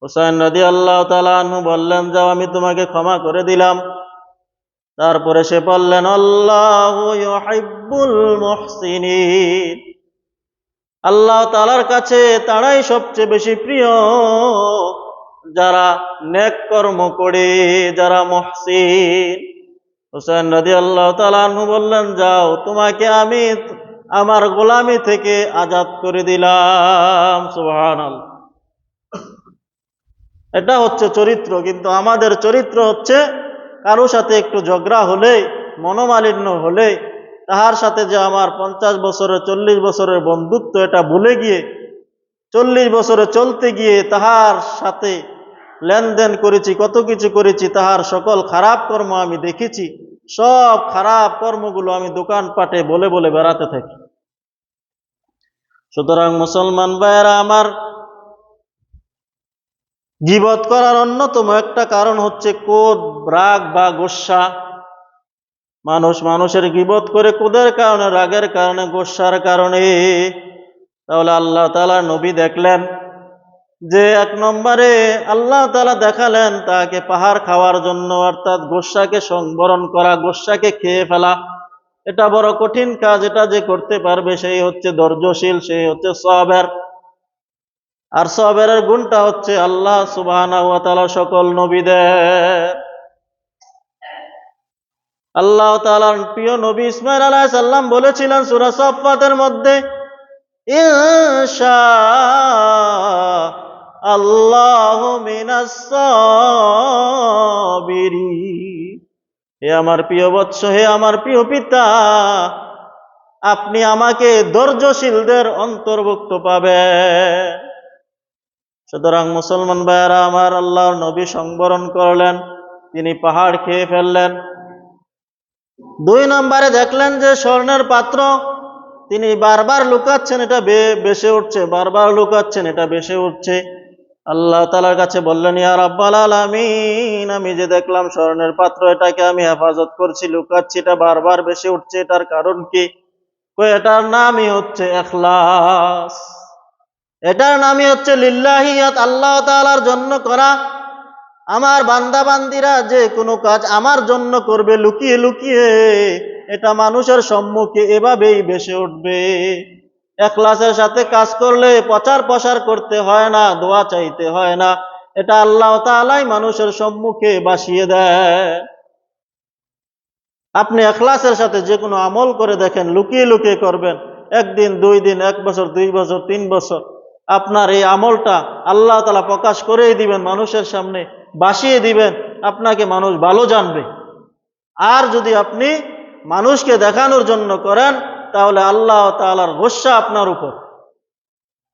হুসাইন রাদিয়াল্লাহু তাআলা আনহু বললেন, যাও, আমি তোমাকে ক্ষমা করে দিলাম। তারপরে সে বললেন, আল্লাহু ইউহিব্বুল মুহসিনিন, আল্লাহ তাআলার কাছে তারাই সবচেয়ে বেশি প্রিয়, যারা নেক কর্ম করে, যারা মুহসিন। হুসাইন রাদিয়াল্লাহু তাআলা আনহু বললেন, যাও, তোমাকে আমি আমার গোলামি থেকে আজাদ করে দিলাম। সুবহানাল্লাহ। এটা হচ্ছে চরিত্র। কিন্তু আমাদের চরিত্র হচ্ছে, কারো সাথে একটু ঝগড়া হলে, মনোমালিন্য হলে, তাহার সাথে যে আমার 50 বছরের 40 বছরের বন্ধুত্ব, এটা ভুলে গিয়ে 40 বছরে চলতে গিয়ে তাহার সাথে লেনদেন করেছি, কত কিছু করেছি, তাহার সকল খারাপ কর্ম আমি দেখেছি। সব খারাপ কর্মগুলো আমি দোকানপাটে বলে বলে বেড়াতে থাকি। সুতরাং মুসলমান ভাইয়েরা আমার, গীবত করার অন্যতম একটা কারণ হচ্ছে ক্রোধ, রাগ বা গোস্সা। মানুষের গীবত করে ক্রোধের কারণে, রাগের কারণে, গোস্সার কারণে। তাহলে আল্লাহ তাআলা নবী দেখলেন যে 1 নম্বরে আল্লাহ তাআলা দেখালেন তাকে পাহাড় খাওয়ার জন্য, অর্থাৎ গোস্সাকে সংবরণ করা, গোস্সাকে খেয়ে ফেলা, এটা বড় কঠিন কাজ। এটা যে করতে পারবে সেই হচ্ছে ধৈর্যশীল, সেই হচ্ছে সবের। আর সবেরের গুণটা হচ্ছে আল্লাহ সুবহানাহু ওয়া তাআলা সকল নবীদের, আল্লাহ তাআলার প্রিয় নবী ইসমাঈল আলাইহিস সালাম বলেছিলেন সূরা সাফফাতের মধ্যে, ইনশা আল্লাহু মিনাস সাবিরিন, হে আমার প্রিয় বৎস, হে আমার প্রিয় পিতা, আপনি আমাকে ধৈর্যশীলদের অন্তর্ভুক্ত পাবেন। সুতরাং মুসলমান ভাইয়েরা আমার, আল্লাহর নবী সংবরণ করলেন, তিনি পাহাড় খেয়ে ফেললেন। 2 নম্বরে দেখলেন যে স্বর্ণের পাত্র, তিনি বারবার লুকাচ্ছেন, এটা বেশে উঠছে, বারবার লুকাচ্ছেন, এটা বেশে উঠছে। আল্লাহ তাআলার কাছে বললেন, ইয়া রাব্বাল আলামিন, আমি যে দেখলাম স্বর্ণের পাত্র, এটাকে আমি হেফাজত করছি, লুকাচ্ছি, এটা বারবার বেশে উঠছে, এটার কারণ কি? এটার নামই হচ্ছে ইখলাস, এটার নামই হচ্ছে লিল্লাহিয়াত, আল্লাহ তাআলার জন্য করা। আমার বান্দা বান্দিরা যে কোনো কাজ আমার জন্য করবে লুকিয়ে লুকিয়ে, এটা মানুষের সম্মুখে এভাবেই ভেসে উঠবে। ইখলাসের সাথে কাজ করলে প্রচার প্রসার করতে হয় না, দোয়া চাইতে হয় না, এটা আল্লাহ তাআলাই মানুষের সম্মুখে ভাসিয়ে দেয়। আপনি ইখলাসের সাথে যে কোনো আমল করে দেখেন, লুকিয়ে লুকিয়ে করবেন, 1 দিন 2 দিন, 1 বছর 2 বছর 3 বছর, আপনার এই আমলটা আল্লাহ তাআলা প্রকাশ করেই দিবেন, মানুষের সামনে ভাসিয়ে দিবেন, আপনাকে মানুষ ভালো জানবে। আর যদি আপনি মানুষকে দেখানোর জন্য করেন, তাহলে আল্লাহ তাআলার গোস্সা আপনার উপর।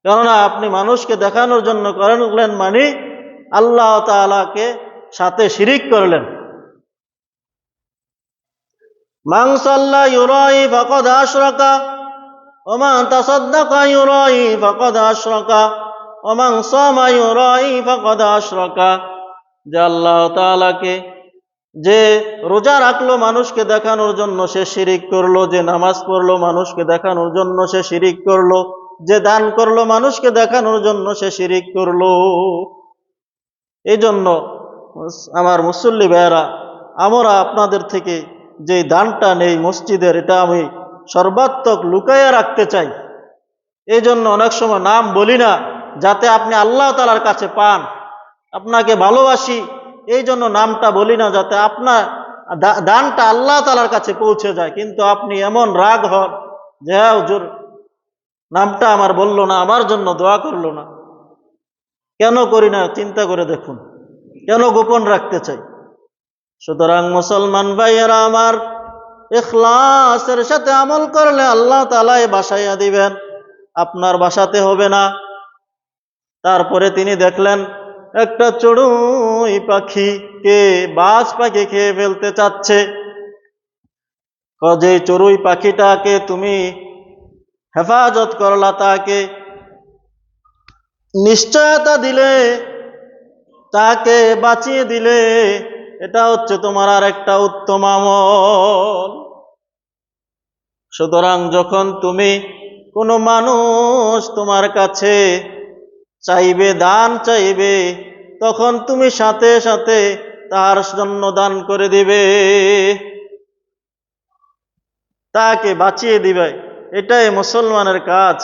কেননা আপনি মানুষকে দেখানোর জন্য করলেন মানে আল্লাহ তাআলাকে সাথে শিরিক করলেন। মান সাল্লা ইউরাই ফাকাদ আশরাকা ওয়া মান তাসাদ্দাকা ইউরাই ফাকাদ আশরাকা ওয়া মান সামা ইউরাই ফাকাদ আশরাকা। যে আল্লাহ তাআলাকে, যে রোজা রাখলো মানুষকে দেখানোর জন্য, সে শিরিক করলো। যে নামাজ পড়লো মানুষকে দেখানোর জন্য, সে শিরিক করলো। যে দান করলো মানুষকে দেখানোর জন্য, সে শিরিক করলো। এই জন্য আমার মুসল্লি ভাইয়েরা, আমরা আপনাদের থেকে যে দানটা নেই মসজিদের, এটা আমি সর্বাত্মক লুকাইয়া রাখতে চাই। এই জন্য অনেক সময় নাম বলি না, যাতে আপনি আল্লাহ তাআলার কাছে পান। আপনাকে ভালোবাসি, এই জন্য নামটা বলি না, যাতে আপনার দানটা আল্লাহ তাআলার কাছে পৌঁছে যায়। কিন্তু আপনি এমন রাগ হন যে, হ্যাঁ হুজুর, নামটা আমার বললো না, আমার জন্য দোয়া করলো না। কেন করি না চিন্তা করে দেখুন, কেন গোপন রাখতে চাই? সুতরাং মুসলমান ভাইয়েরা আমার, ইখলাসের সাথে আমল করলে আল্লাহ তাআলা বাসাইয়া দিবেন, আপনার বাসাতে হবে না। তারপরে তিনি দেখলেন একটা চড়ুই পাখিকে বাজ পাখি খেয়ে ফেলতে চাচ্ছে। যে চড়ুই পাখিটাকে তুমি হেফাজত করলা, তাকে নিশ্চয়তা দিলে, তাকে বাঁচিয়ে দিলে, এটা হচ্ছে তোমার আর একটা উত্তম আমল। সুতরাং যখন তুমি কোনো মানুষ তোমার কাছে চাইবে, দান চাইবে, তখন তুমি সাথে সাথে তার জন্য দান করে দিবে, তাকে বাঁচিয়ে দিবে। এটাই মুসলমানের কাজ,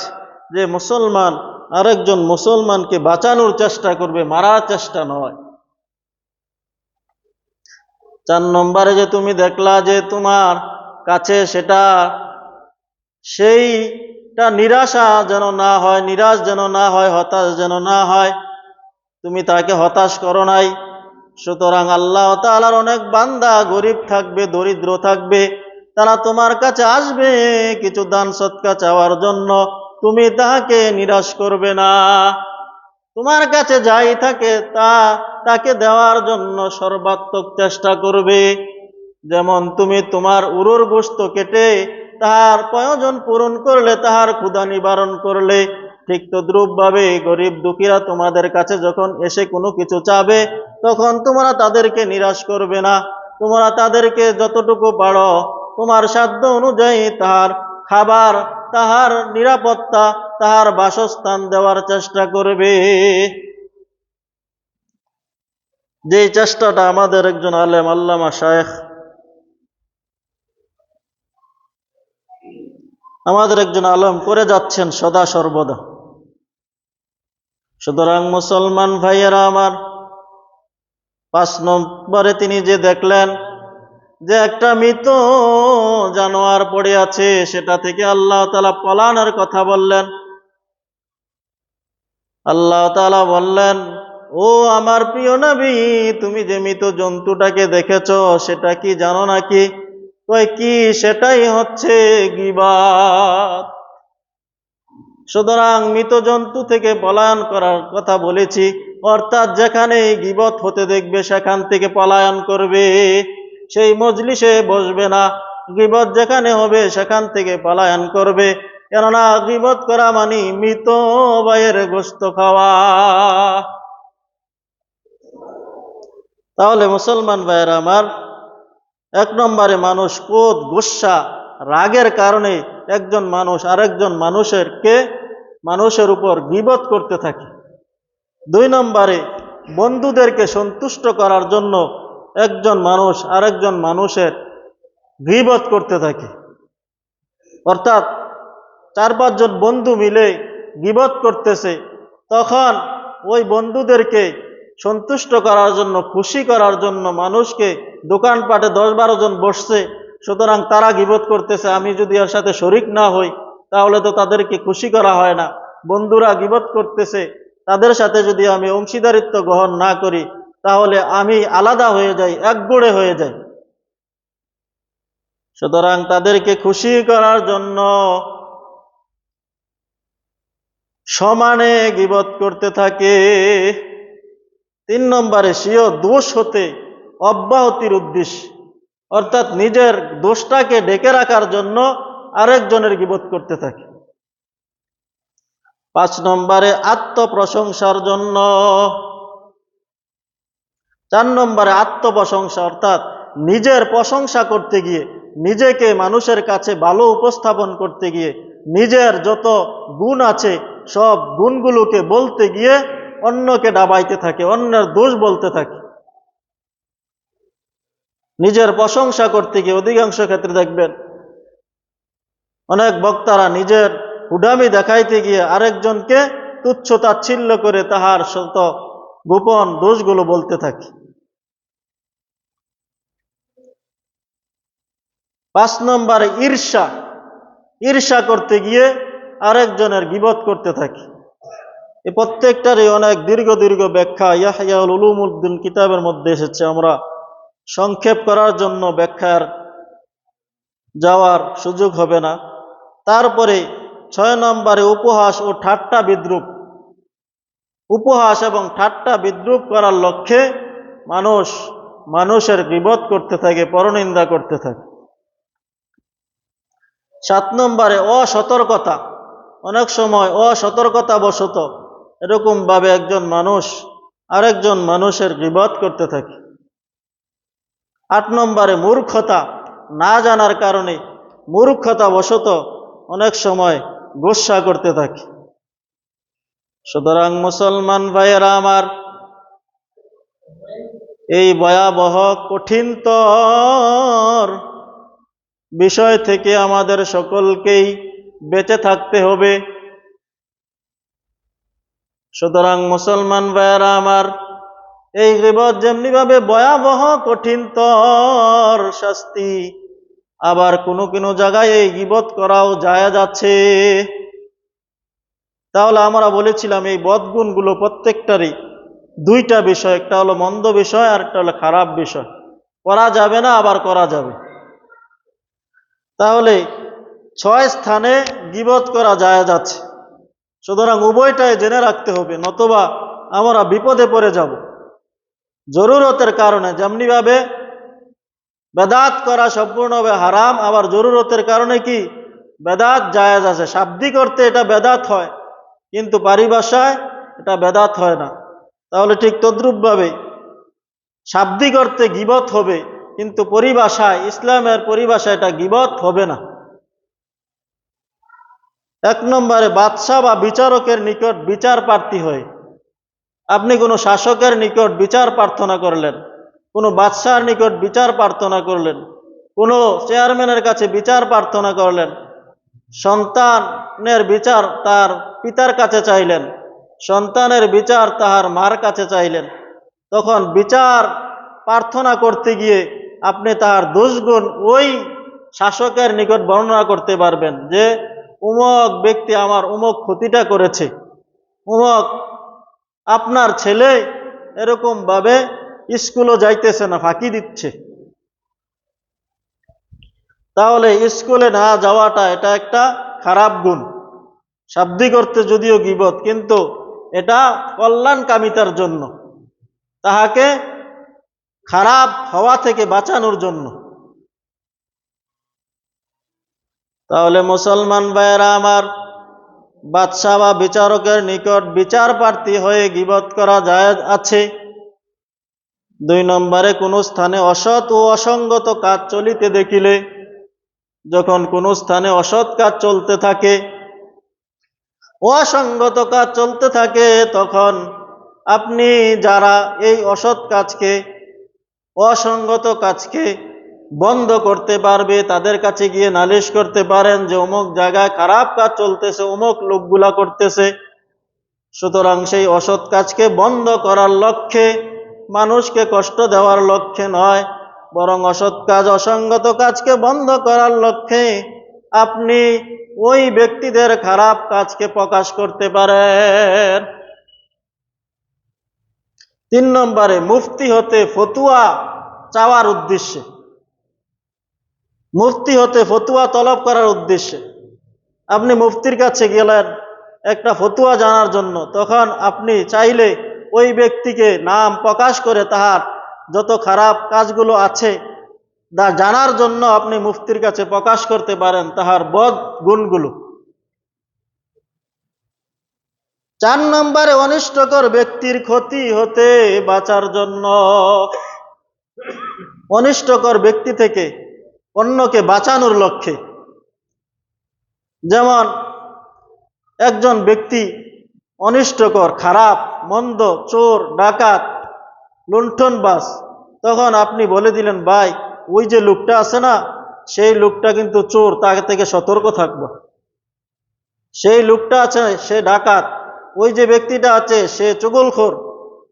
যে মুসলমান আরেকজন মুসলমানকে বাঁচানোর চেষ্টা করবে, মারার চেষ্টা নয়। 4 নম্বরে যে তুমি দেখলা যে তোমার কাছে সেটা সেইটা নিরাশা যেন না হয়, নিরাশ যেন না হয়, হতাশ যেন না হয়, তুমি তাকে হতাশ করো নাই। সুতরাং আল্লাহ তাআলার অনেক বান্দা গরিব থাকবে, দরিদ্র থাকবে, তারা তোমার কাছে আসবে কিছু দান সদকা চাওয়ার জন্য, তুমি তাকে নিরাশ করবে না। তোমার কাছে যাই থাকে তাকে দেওয়ার জন্য সর্বাত্মক চেষ্টা করবে। যেমন তুমি তোমার উরুর গোশত কেটে তাহার প্রয়োজন পূরণ করলে, তাহার ক্ষুধা নিবারণ করলে, ঠিক তদ্রূপভাবে গরিব দুঃখীরা তোমাদের কাছে যখন এসে কোনো কিছু চাবে, তখন তোমরা তাদেরকে নিরাশ করবে না। তোমরা তাদেরকে যতটুকু পারো তোমার সাধ্য অনুযায়ী তাহার খাবার, তাহার নিরাপত্তা, তাহার বাসস্থান দেওয়ার চেষ্টা করবে। যে চেষ্টাটা আমাদের একজন আলেম আল্লামা শায়েখ, আমাদের একজন আলেম করে যাচ্ছেন সদা সর্বদা। সুতরাং মুসলমান ভাইয়েরা আমার, 5 নম্বরে তিনি যে দেখলেন যে একটা মৃত জানোয়ার পড়ে আছে, সেটা থেকে আল্লাহ তাআলা পলানোর কথা বললেন। আল্লাহ তাআলা বললেন, ও আমার প্রিয় নবী, তুমি যে মৃত জন্তুটাকে দেখেছ সেটা কি জানো নাকি? কয় কি? সেটাই হচ্ছে গীবাত। সুতরাং মৃত জন্তু থেকে পলায়ন করার কথা বলেছি, অর্থাৎ যেখানে গীবত হতে দেখবে সেখান থেকে পলায়ন করবে, সেই মজলিসে বসবে না। গীবত যেখানে হবে সেখান থেকে পলায়ন করবে, কেননা গীবত করা মানে মৃত ভাইয়ের গোশত খাওয়া। তাহলে মুসলমান ভাইয়েরা আমার, 1 নম্বরে মানুষ ক্রোধ, গুসা, রাগের কারণে একজন মানুষ আরেকজন মানুষের উপর গীবত করতে থাকে। 2 নম্বরে বন্ধুদেরকে সন্তুষ্ট করার জন্য একজন মানুষ আরেকজন মানুষের গীবত করতে থাকে, অর্থাৎ 4-5 জন বন্ধু মিলে গীবত করতেছে, তখন ওই বন্ধুদেরকে সন্তুষ্ট করার জন্য, খুশি করার জন্য, মানুষকে দোকানপাটে 10-12 জন বসছে, সুতরাং তারা গীবত করতেছে, আমি যদি এর সাথে শরিক না হই তাহলে তো তাদেরকে খুশি করা হয় না। বন্ধুরা গীবত করতেছে, তাদের সাথে যদি আমি অংশীদারিত্ব গ্রহণ না করি তাহলে আমি আলাদা হয়ে যাই, একগোড়ে হয়ে যাই। সুতরাং তাদেরকে খুশি করার জন্য সমানে গীবত করতে থাকে। 3 নম্বরে স্বীয় দোষ হতে অব্যাহতির উদ্দেশ্য, অর্থাৎ নিজের দোষটাকে ঢেকে রাখার জন্য আরেকজনের গীবত করতে থাকে। 5 নম্বরে আত্মপ্রশংসার জন্য। 4 নম্বরে আত্মপ্রশংসা, অর্থাৎ নিজের প্রশংসা করতে গিয়ে, নিজেকে মানুষের কাছে ভালো উপস্থাপন করতে গিয়ে, নিজের যত গুণ আছে সব গুণগুলোকে বলতে গিয়ে অন্যকে ডাবাইতে থাকে, অন্যের দোষ বলতে থাকে। নিজের প্রশংসা করতে গিয়ে অধিকাংশ ক্ষেত্রে দেখবেন অনেক বক্তারা নিজের উডামি দেখাইতে গিয়ে আরেকজনকে তুচ্ছ তাচ্ছিল্য করে তাহার শত গোপন দোষগুলো বলতে থাকে। 5 নম্বরে ঈর্ষা করতে গিয়ে আরেকজনের গীবত করতে থাকে। এই প্রত্যেকটারই অনেক দীর্ঘ ব্যাখ্যা ইয়াহইয়া উলুমুদ্দিন কিতাবের মধ্যে এসেছে। আমরা সংক্ষেপ করার জন্য ব্যাখ্যার যাওয়ার সুযোগ হবে না। তারপরে 6 নম্বরে উপহাস ও ঠাট্টা বিদ্রূপ। উপহাস এবং ঠাট্টা বিদ্রূপ করার লক্ষ্যে মানুষের গীবত করতে থাকে, পরনিন্দা করতে থাকে। 7 নম্বরে অসতর্কতা। অনেক সময় অসতর্কতা বশত এরকম ভাবে একজন মানুষ আরেকজন মানুষের গীবত করতে থাকে। 8 নম্বরে মূর্খতা। না জানার কারণে মূর্খতা বশত অনেক সময় গোসা করতে থাকে। সুতরাং মুসলমান ভাইয়েরা আমার, এই ভয়াবহ কঠিনতর বিষয় থেকে আমাদের সকলকেই বেঁচে থাকতে হবে। সুতরাং মুসলমান ভাইয়েরা আমার, এই গীবত যেমনি ভাবে ভয়াবহ কঠিনতর শাস্তি, আবার কোনো কোনো জায়গায় এই গীবত করাও জায়েজ আছে। তাহলে আমরা বলেছিলাম এই বদগুণগুলো প্রত্যেকটারই দুইটা বিষয়, একটা হলো মন্দ বিষয় আর একটা হলো খারাপ বিষয়। করা যাবে না, আবার করা যাবে। তাহলে 6 স্থানে গীবত করা জায়েজ আছে। সুতরাং উভয়টাই জেনে রাখতে হবে, নতুবা আমরা বিপদে পড়ে যাব। জরুরতের কারণে যেমনি ভাবে বেদাত করা সম্পূর্ণভাবে হারাম, আবার জরুরতের কারণে কি বেদাত জায়েজ আছে। শাব্দিক অর্থে এটা বেদাত হয়, কিন্তু পারিভাষায় এটা বেদাত হয় না। তাহলে ঠিক তদ্রূপভাবে শাব্দিক অর্থে গীবত হবে, কিন্তু পরিভাষায়, ইসলামের পরিভাষায় এটা গীবত হবে না। 1 নম্বরে বাদশাহ বা বিচারকের নিকট বিচার প্রার্থী হয়। আপনি কোনো শাসকের নিকট বিচার প্রার্থনা করলেন, কোনো বাদশাহর নিকট বিচার প্রার্থনা করলেন, কোনো চেয়ারম্যানের কাছে বিচার প্রার্থনা করলেন, সন্তানের বিচার তার পিতার কাছে চাইলেন, সন্তানের বিচার তাহার মার কাছে চাইলেন, তখন বিচার প্রার্থনা করতে গিয়ে আপনি তাহার দোষগুণ ওই শাসকের নিকট বর্ণনা করতে পারবেন যে উমক ব্যক্তি আমার উমক ক্ষতিটা করেছে, উমক আপনার ছেলে এরকম ভাবে স্কুলও যাইতেছে না, ফাঁকি দিচ্ছে। তাহলে স্কুলে না যাওয়াটা এটা একটা খারাপ গুণ। শাব্দিক অর্থে যদিও গীবত, কিন্তু এটা কল্যাণকামিতার জন্য, তাহাকে খারাপ হওয়া থেকে বাঁচানোর জন্য। তাহলে মুসলমান ভাইয়েরা আমার, বাদশাহ বা বিচারকের নিকট বিচার প্রার্থী হয়ে গীবত করা জায়েজ আছে। 2 নম্বরে কোন স্থানে অসৎ ও অসঙ্গত কাজ চলিতে দেখিলে, যখন কোন স্থানে অসৎ কাজ চলতে থাকে, অসঙ্গত কাজ চলতে থাকে, তখন আপনি যারা এই অসৎ কাজকে, অসঙ্গত কাজকে বন্ধ করতে পারবে তাদের কাছে গিয়ে নালিশ করতে পারেন যে অমুক জায়গায় খারাপ কাজ চলতেছে, অমুক লোকগুলা করতেছে। সুতরাং সেই অসৎ কাজকে বন্ধ করার লক্ষ্যে, মানুষকে কষ্ট দেওয়ার লক্ষ্যে নয়, বরং অসৎ কাজ, অসঙ্গত কাজকে বন্ধ করার লক্ষ্যে আপনি ওই ব্যক্তিদের খারাপ কাজকে প্রকাশ করতে পারেন। 3 নম্বরে মুফতি হতে ফতুয়া চাওয়ার উদ্দেশ্যে, মুফতি হতে ফতুয়া তলব করার উদ্দেশ্যে আপনি মুফতির কাছে গেলেন একটা ফতুয়া জানার জন্য, তখন আপনি চাইলে ওই ব্যক্তিকে নাম প্রকাশ করে তাহার যত খারাপ কাজগুলো আছে জানার জন্য আপনি মুফতির কাছে প্রকাশ করতে পারেন তাহার বদ গুণগুলো। 4 নম্বরে অনিষ্টকর ব্যক্তির ক্ষতি হতে বাঁচার জন্য, অনিষ্টকর ব্যক্তি থেকে অন্যকে বাঁচানোর লক্ষ্যে। যেমন একজন ব্যক্তি অনিষ্টকর, খারাপ, মন্দ, চোর, ডাকাত, লুণ্ঠনবাজ, তখন আপনি বলে দিলেন, ভাই ওই যে লোকটা আছে না, সেই লোকটা কিন্তু চোর, তাকে থেকে সতর্ক থাকবো। সেই লোকটা আছে সে ডাকাত, ওই যে ব্যক্তিটা আছে সে চুগলখোর,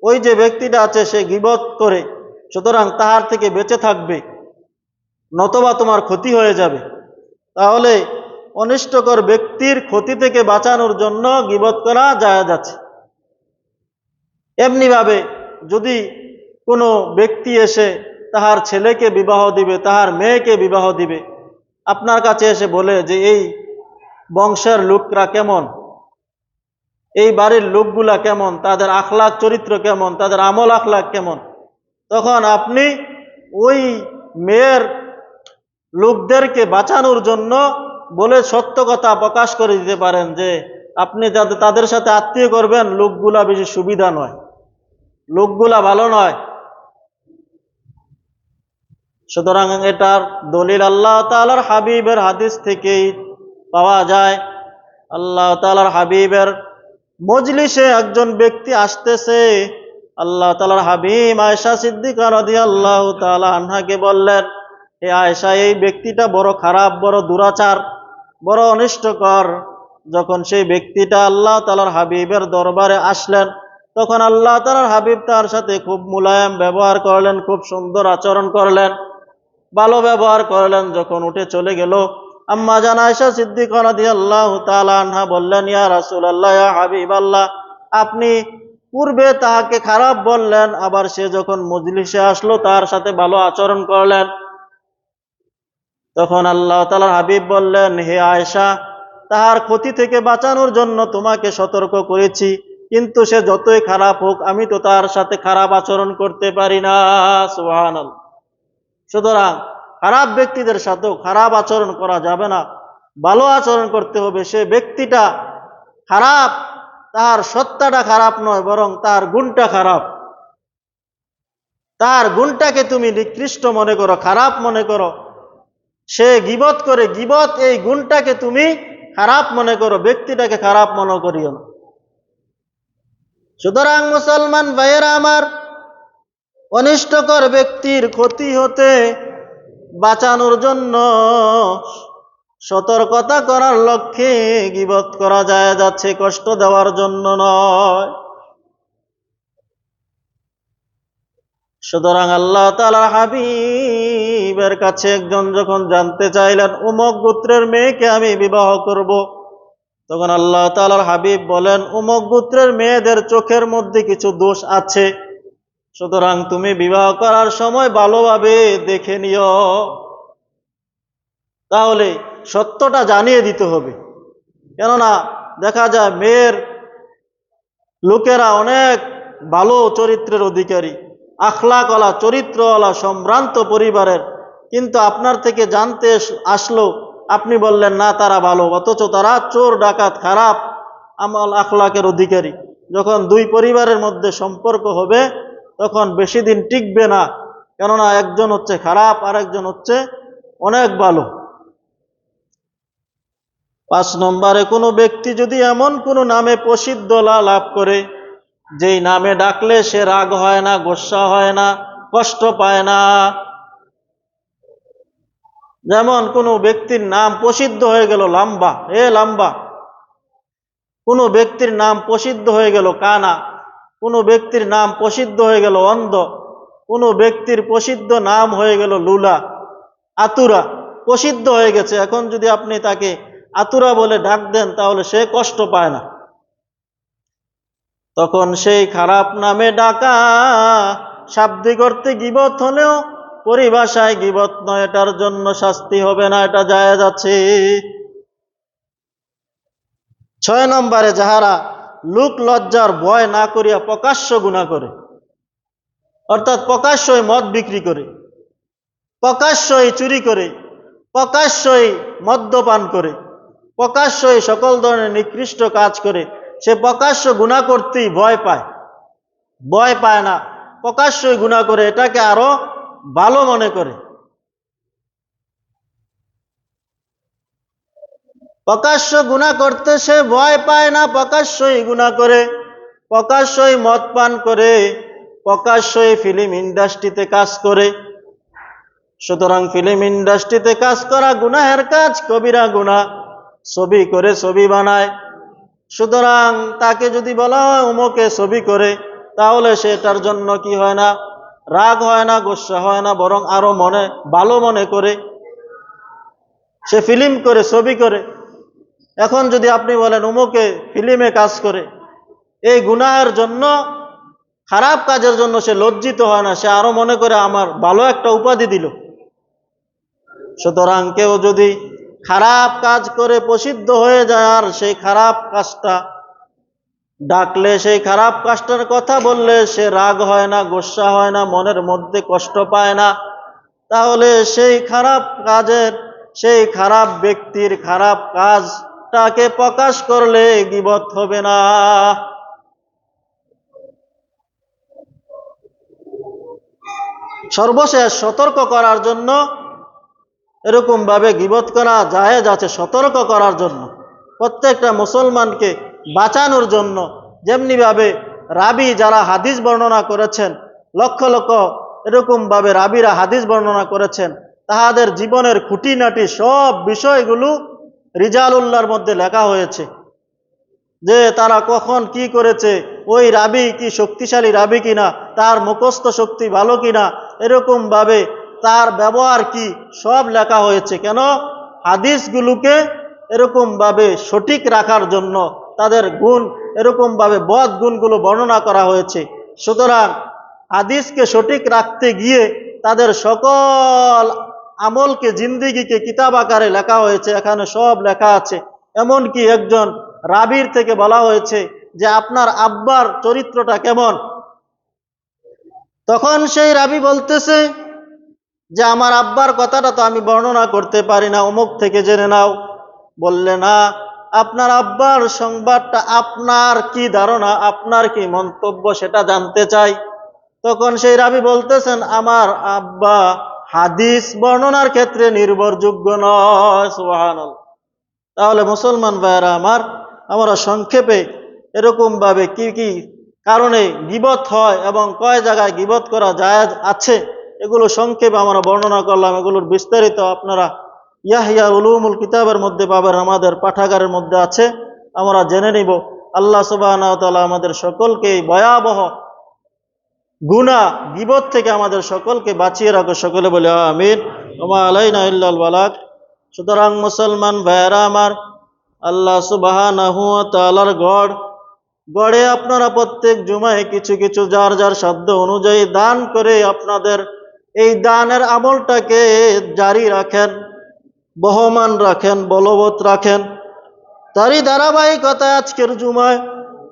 ওই যে ব্যক্তিটা আছে সে গীবত করে, সুতরাং তাহার থেকে বেঁচে থাকবে, নতবা তোমার ক্ষতি হয়ে যাবে। তাহলে অনিষ্টকর ব্যক্তির ক্ষতি থেকে বাঁচানোর জন্য গীবত করা জায়েজ আছে। এমনিভাবে যদি কোনো ব্যক্তি এসে তাহার ছেলেকে বিবাহ দিবে, তাহার মেয়েকে বিবাহ দিবে, আপনার কাছে এসে বলে যে এই বংশের লোকরা কেমন, এই বাড়ির লোকগুলা কেমন, তাদের আখলাক চরিত্র কেমন, তাদের আমল আখলাক কেমন, তখন আপনি ওই মেয়ের লোকদেরকে বাঁচানোর জন্য বলে সত্য কথা প্রকাশ করে দিতে পারেন যে আপনি তাদের সাথে আত্মীয় করবেন, লোকগুলা বেশি সুবিধা নয়, লোকগুলা ভালো নয়। সুতরাং এটার দলিল আল্লাহ তাআলার হাবিবের হাদিস থেকেই পাওয়া যায়। আল্লাহ তাআলার হাবিবের মজলিসে একজন ব্যক্তি আসতেছে, আল্লাহ তাআলার হাবিব আয়েশা সিদ্দিকা রাদিয়াল্লাহু তাআলা আনহাকে বললেন, হে আয়েশা, এই ব্যক্তিটা বড় খারাপ, বড় দুরাচার, বড় অনিষ্টকর। যখন সেই ব্যক্তিটা আল্লাহ তাআলার হাবিবের দরবারে আসলেন, তখন আল্লাহ তাআলার হাবিব তার সাথে খুব মুলায়েম ব্যবহার করলেন, খুব সুন্দর আচরণ করলেন, ভালো ব্যবহার করলেন। যখন উঠে চলে গেল, আম্মা জান আয়েশা সিদ্দিকা রাদিয়াল্লাহু তাআলা আনহা বললেন, ইয়া রাসূলুল্লাহ, ইয়া হাবিবাল্লাহ, আপনি পূর্বে তাহাকে খারাপ বললেন, আবার সে যখন মজলিসে আসলো তার সাথে ভালো আচরণ করলেন। তখন আল্লাহ তাআলার হাবিব বললেন, হে আয়েশা, তাহার ক্ষতি থেকে বাঁচানোর জন্য তোমাকে সতর্ক করেছি, কিন্তু সে যতই খারাপ হোক আমি তো তার সাথে খারাপ আচরণ করতে পারি না। সুবহানাল্লাহ। সুতরাং খারাপ ব্যক্তিদের সাথেও খারাপ আচরণ করা যাবে না, ভালো আচরণ করতে হবে। সে ব্যক্তিটা খারাপ, তার সত্তাটা খারাপ নয়, বরং তার গুণটা খারাপ। তার গুণটাকে তুমি নিকৃষ্ট মনে করো, খারাপ মনে করো। সে গীবত করে, গীবত এই গুণটাকে তুমি খারাপ মনে করো, ব্যক্তিটাকে খারাপ মনে করিও না। সুতরাং মুসলমান ভাইয়েরা আমার, অনিষ্টকর ব্যক্তির ক্ষতি হতে বাঁচানোর জন্য সতর্কতা করার লক্ষ্যে গীবত করা যায় যাচ্ছে, কষ্ট দেওয়ার জন্য নয়। সুতরাং আল্লাহ তাআলার হাবিবের কাছে একজন যখন জানতে চাইলেন, অমুক গোত্রের মেয়েকে আমি বিবাহ করব, তখন আল্লাহ তাআলার হাবিব বলেন, অমুক গোত্রের মেয়েদের চোখের মধ্যে কিছু দোষ আছে, সুতরাং তুমি বিবাহ করার সময় ভালোভাবে দেখে নিও। তাহলে সত্যটা জানিয়ে দিতে হবে। কেননা দেখা যায় মেয়ের লোকেরা অনেক ভালো চরিত্রের অধিকারী, আখলাকওয়ালা, চরিত্রওয়ালা, সম্ভ্রান্ত পরিবারের, কিন্তু আপনার থেকে জানতে আসলো, আপনি বললেন না তারা ভালো, অথচ তারা চোর, ডাকাত, খারাপ আমল আখলাকের অধিকারী। যখন দুই পরিবারের মধ্যে সম্পর্ক হবে তখন বেশি দিন টিকবে না, কেননা একজন হচ্ছে খারাপ আর একজন হচ্ছে অনেক ভালো। 5 নম্বরে, কোনো ব্যক্তি যদি এমন কোনো নামে প্রসিদ্ধ লাভ করে, যেই নামে ডাকলে সে রাগ হয় না, গোসা হয় না, কষ্ট পায় না। যেমন কোনো ব্যক্তির নাম প্রসিদ্ধ হয়ে গেল লাম্বা, লাম্বা, কোনো ব্যক্তির নাম প্রসিদ্ধ হয়ে গেল কানা, কোনো ব্যক্তির নাম প্রসিদ্ধ হয়ে গেল অন্ধ, কোনো ব্যক্তির প্রসিদ্ধ নাম হয়ে গেল লুলা, আতুরা, প্রসিদ্ধ হয়ে গেছে। এখন যদি আপনি তাকে আতুরা বলে ডাক দেন তাহলে সে কষ্ট পায় না। তখন সেই খারাপ নামে ডাকা শাব্দিক অর্থে গীবত হলেও পরিভাষায় গীবত নয়, এটার জন্য শাস্তি হবে না, এটা জায়েজ আছে। 6 নম্বরে, যাহারা লোক লজ্জার ভয় না করিয়া প্রকাশ্য গুনাহ করে, অর্থাৎ প্রকাশ্যই মদ বিক্রি করে, প্রকাশ্যই চুরি করে, প্রকাশ্যই মদ্যপান করে, প্রকাশ্যই সকল ধরনের নিকৃষ্ট কাজ করে, সে প্রকাশ্য গুনাহ করতেই ভয় পায়, ভয় পায় না, প্রকাশ্যই গুনাহ করে, এটাকে আরো ভালো মনে করে। প্রকাশ্য গুনাহ করতে সে ভয় পায় না, প্রকাশ্যই গুনাহ করে, প্রকাশ্যই মদ পান করে, প্রকাশ্যই ফিল্ম ইন্ডাস্ট্রিতে কাজ করে। সুতরাং ফিল্ম ইন্ডাস্ট্রিতে কাজ করা গুনাহের কাজ, কবিরা গুনাহ। ছবি করে, ছবি বানায়, সুতরাং তাকে যদি বলা হয় অমুকে ছবি করে, তাহলে সেটার জন্য কি হয় না, রাগ হয় না, গোসা হয় না, বরং আরো মনে ভালো মনে করে। সে ফিল্ম করে, ছবি করে। এখন যদি আপনি বলেন অমুকে ফিল্মে কাজ করে, এই গুনাহের জন্য, খারাপ কাজের জন্য সে লজ্জিত হয় না, সে আরো মনে করে আমার ভালো একটা উপাধি দিল। সুতরাং কেউ যদি খারাপ কাজ করে প্রসিদ্ধ হয়ে যায় আর সেই খারাপ কাজটা ডাকলে, সেই খারাপ কাজটার কথা বললে সে রাগ হয় না, গোসা হয় না, মনের মধ্যে কষ্ট পায় না, তাহলে সেই খারাপ কাজের, সেই খারাপ ব্যক্তির খারাপ কাজটাকে প্রকাশ করলে গীবত হবে না। সর্বশেষ সতর্ক করার জন্য, এরকম ভাবে গীবত করা জায়েজ আছে সতর্ক করার জন্য, প্রত্যেকটা মুসলমানকে বাঁচানোর জন্য। যেমনি ভাবে রাবি যারা হাদিস বর্ণনা করেছেন, লক্ষ লক্ষ এরকম ভাবে রাবিরা হাদিস বর্ণনা করেছেন, তাহাদের জীবনের খুঁটিনাটি সব বিষয়গুলো রিজালুল্লাহর মধ্যে লেখা হয়েছে, যে তারা কখন কি করেছে, ওই রাবি কি শক্তিশালী রাবি কিনা, তার মুখস্থ শক্তি ভালো কিনা, এরকম ভাবে তার ব্যবহার কি, সব লেখা হয়েছে। কেন? হাদিসগুলোকে এরকম ভাবে সঠিক রাখার জন্য, তাদের গুণ এরকম ভাবে বদ গুণগুলো বর্ণনা করা হয়েছে। সুতরাং হাদিসকে সঠিক রাখতে গিয়ে তাদের সকল আমলকে, জিন্দিগিকে কিতাব আকারে লেখা হয়েছে, এখানে সব লেখা আছে। এমনকি একজন রাবির থেকে বলা হয়েছে যে আপনার আব্বার চরিত্রটা কেমন, তখন সেই রাবি বলতেছে যে আমার আব্বার কথাটা তো আমি বর্ণনা করতে পারি না, অমুক থেকে জেনে নাও। বললে না, আপনার আব্বার সংবাদটা, আপনার কি ধারণা, আপনার কি মন্তব্য সেটা জানতে চাই। তখন সেই রাবি বলতেছেন আমার আব্বা হাদিস বর্ণনার ক্ষেত্রে নির্ভরযোগ্য নয়। সুবহানাল্লাহ। তাহলে মুসলমান ভাইয়েরা আমার, আমরা সংক্ষেপে এরকম ভাবে কি কি কারণে গীবত হয় এবং কয় জায়গায় গীবত করা জায়েজ আছে, এগুলো সংক্ষেপে আমরা বর্ণনা করলাম। এগুলোর বিস্তারিত আপনারা ইয়াহিয়া উলুমুল কিতাবের মধ্যে পাবেন, আমাদের পাঠাগারের মধ্যে আছে, আমরা জেনে নিব। আল্লাহ সুবহানাহু ওয়া তাআলা আমাদের সকলকে এই ভয়াবহ গুনাহ গীবত থেকে আমাদের সকলকে বাঁচিয়ে রাখো, সকলে বলে আমিন। ওয়া আলাইনা ইল্লাল বালাগ। সুতরাং মুসলমান ভাইয়েরা আমার, আল্লাহ সুবহানাহু ওয়া তাআলার গড়ে আপনারা প্রত্যেক জুমায় কিছু কিছু যার যার সাধ্য অনুযায়ী দান করে আপনাদের এই দানের আমলটাকে জারি রাখেন, বহমান রাখেন, বলবৎ রাখেন। তারই ধারাবাহিকতায় আজকের জুমায়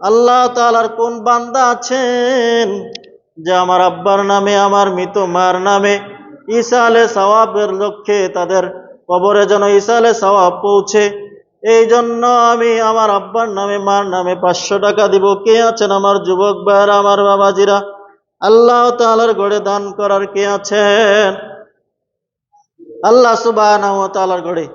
আল্লাহ তাআলার কোন বান্দা আছেন যে আমার আব্বার নামে, আমার মৃত মার নামে ইসালে সওয়াবের লক্ষ্যে তাদের কবরে যেন ইসালে সওয়াব পৌঁছে, এই জন্য আমি আমার আব্বার নামে, মার নামে 500 টাকা দিব। কে আছেন আমার যুবক ভাইরা, আমার বাবাজিরা? আল্লাহ তাআলার গড়ে দান করার কে আছেন? আল্লাহ সুবহানাহু ওয়া তাআলার গড়ে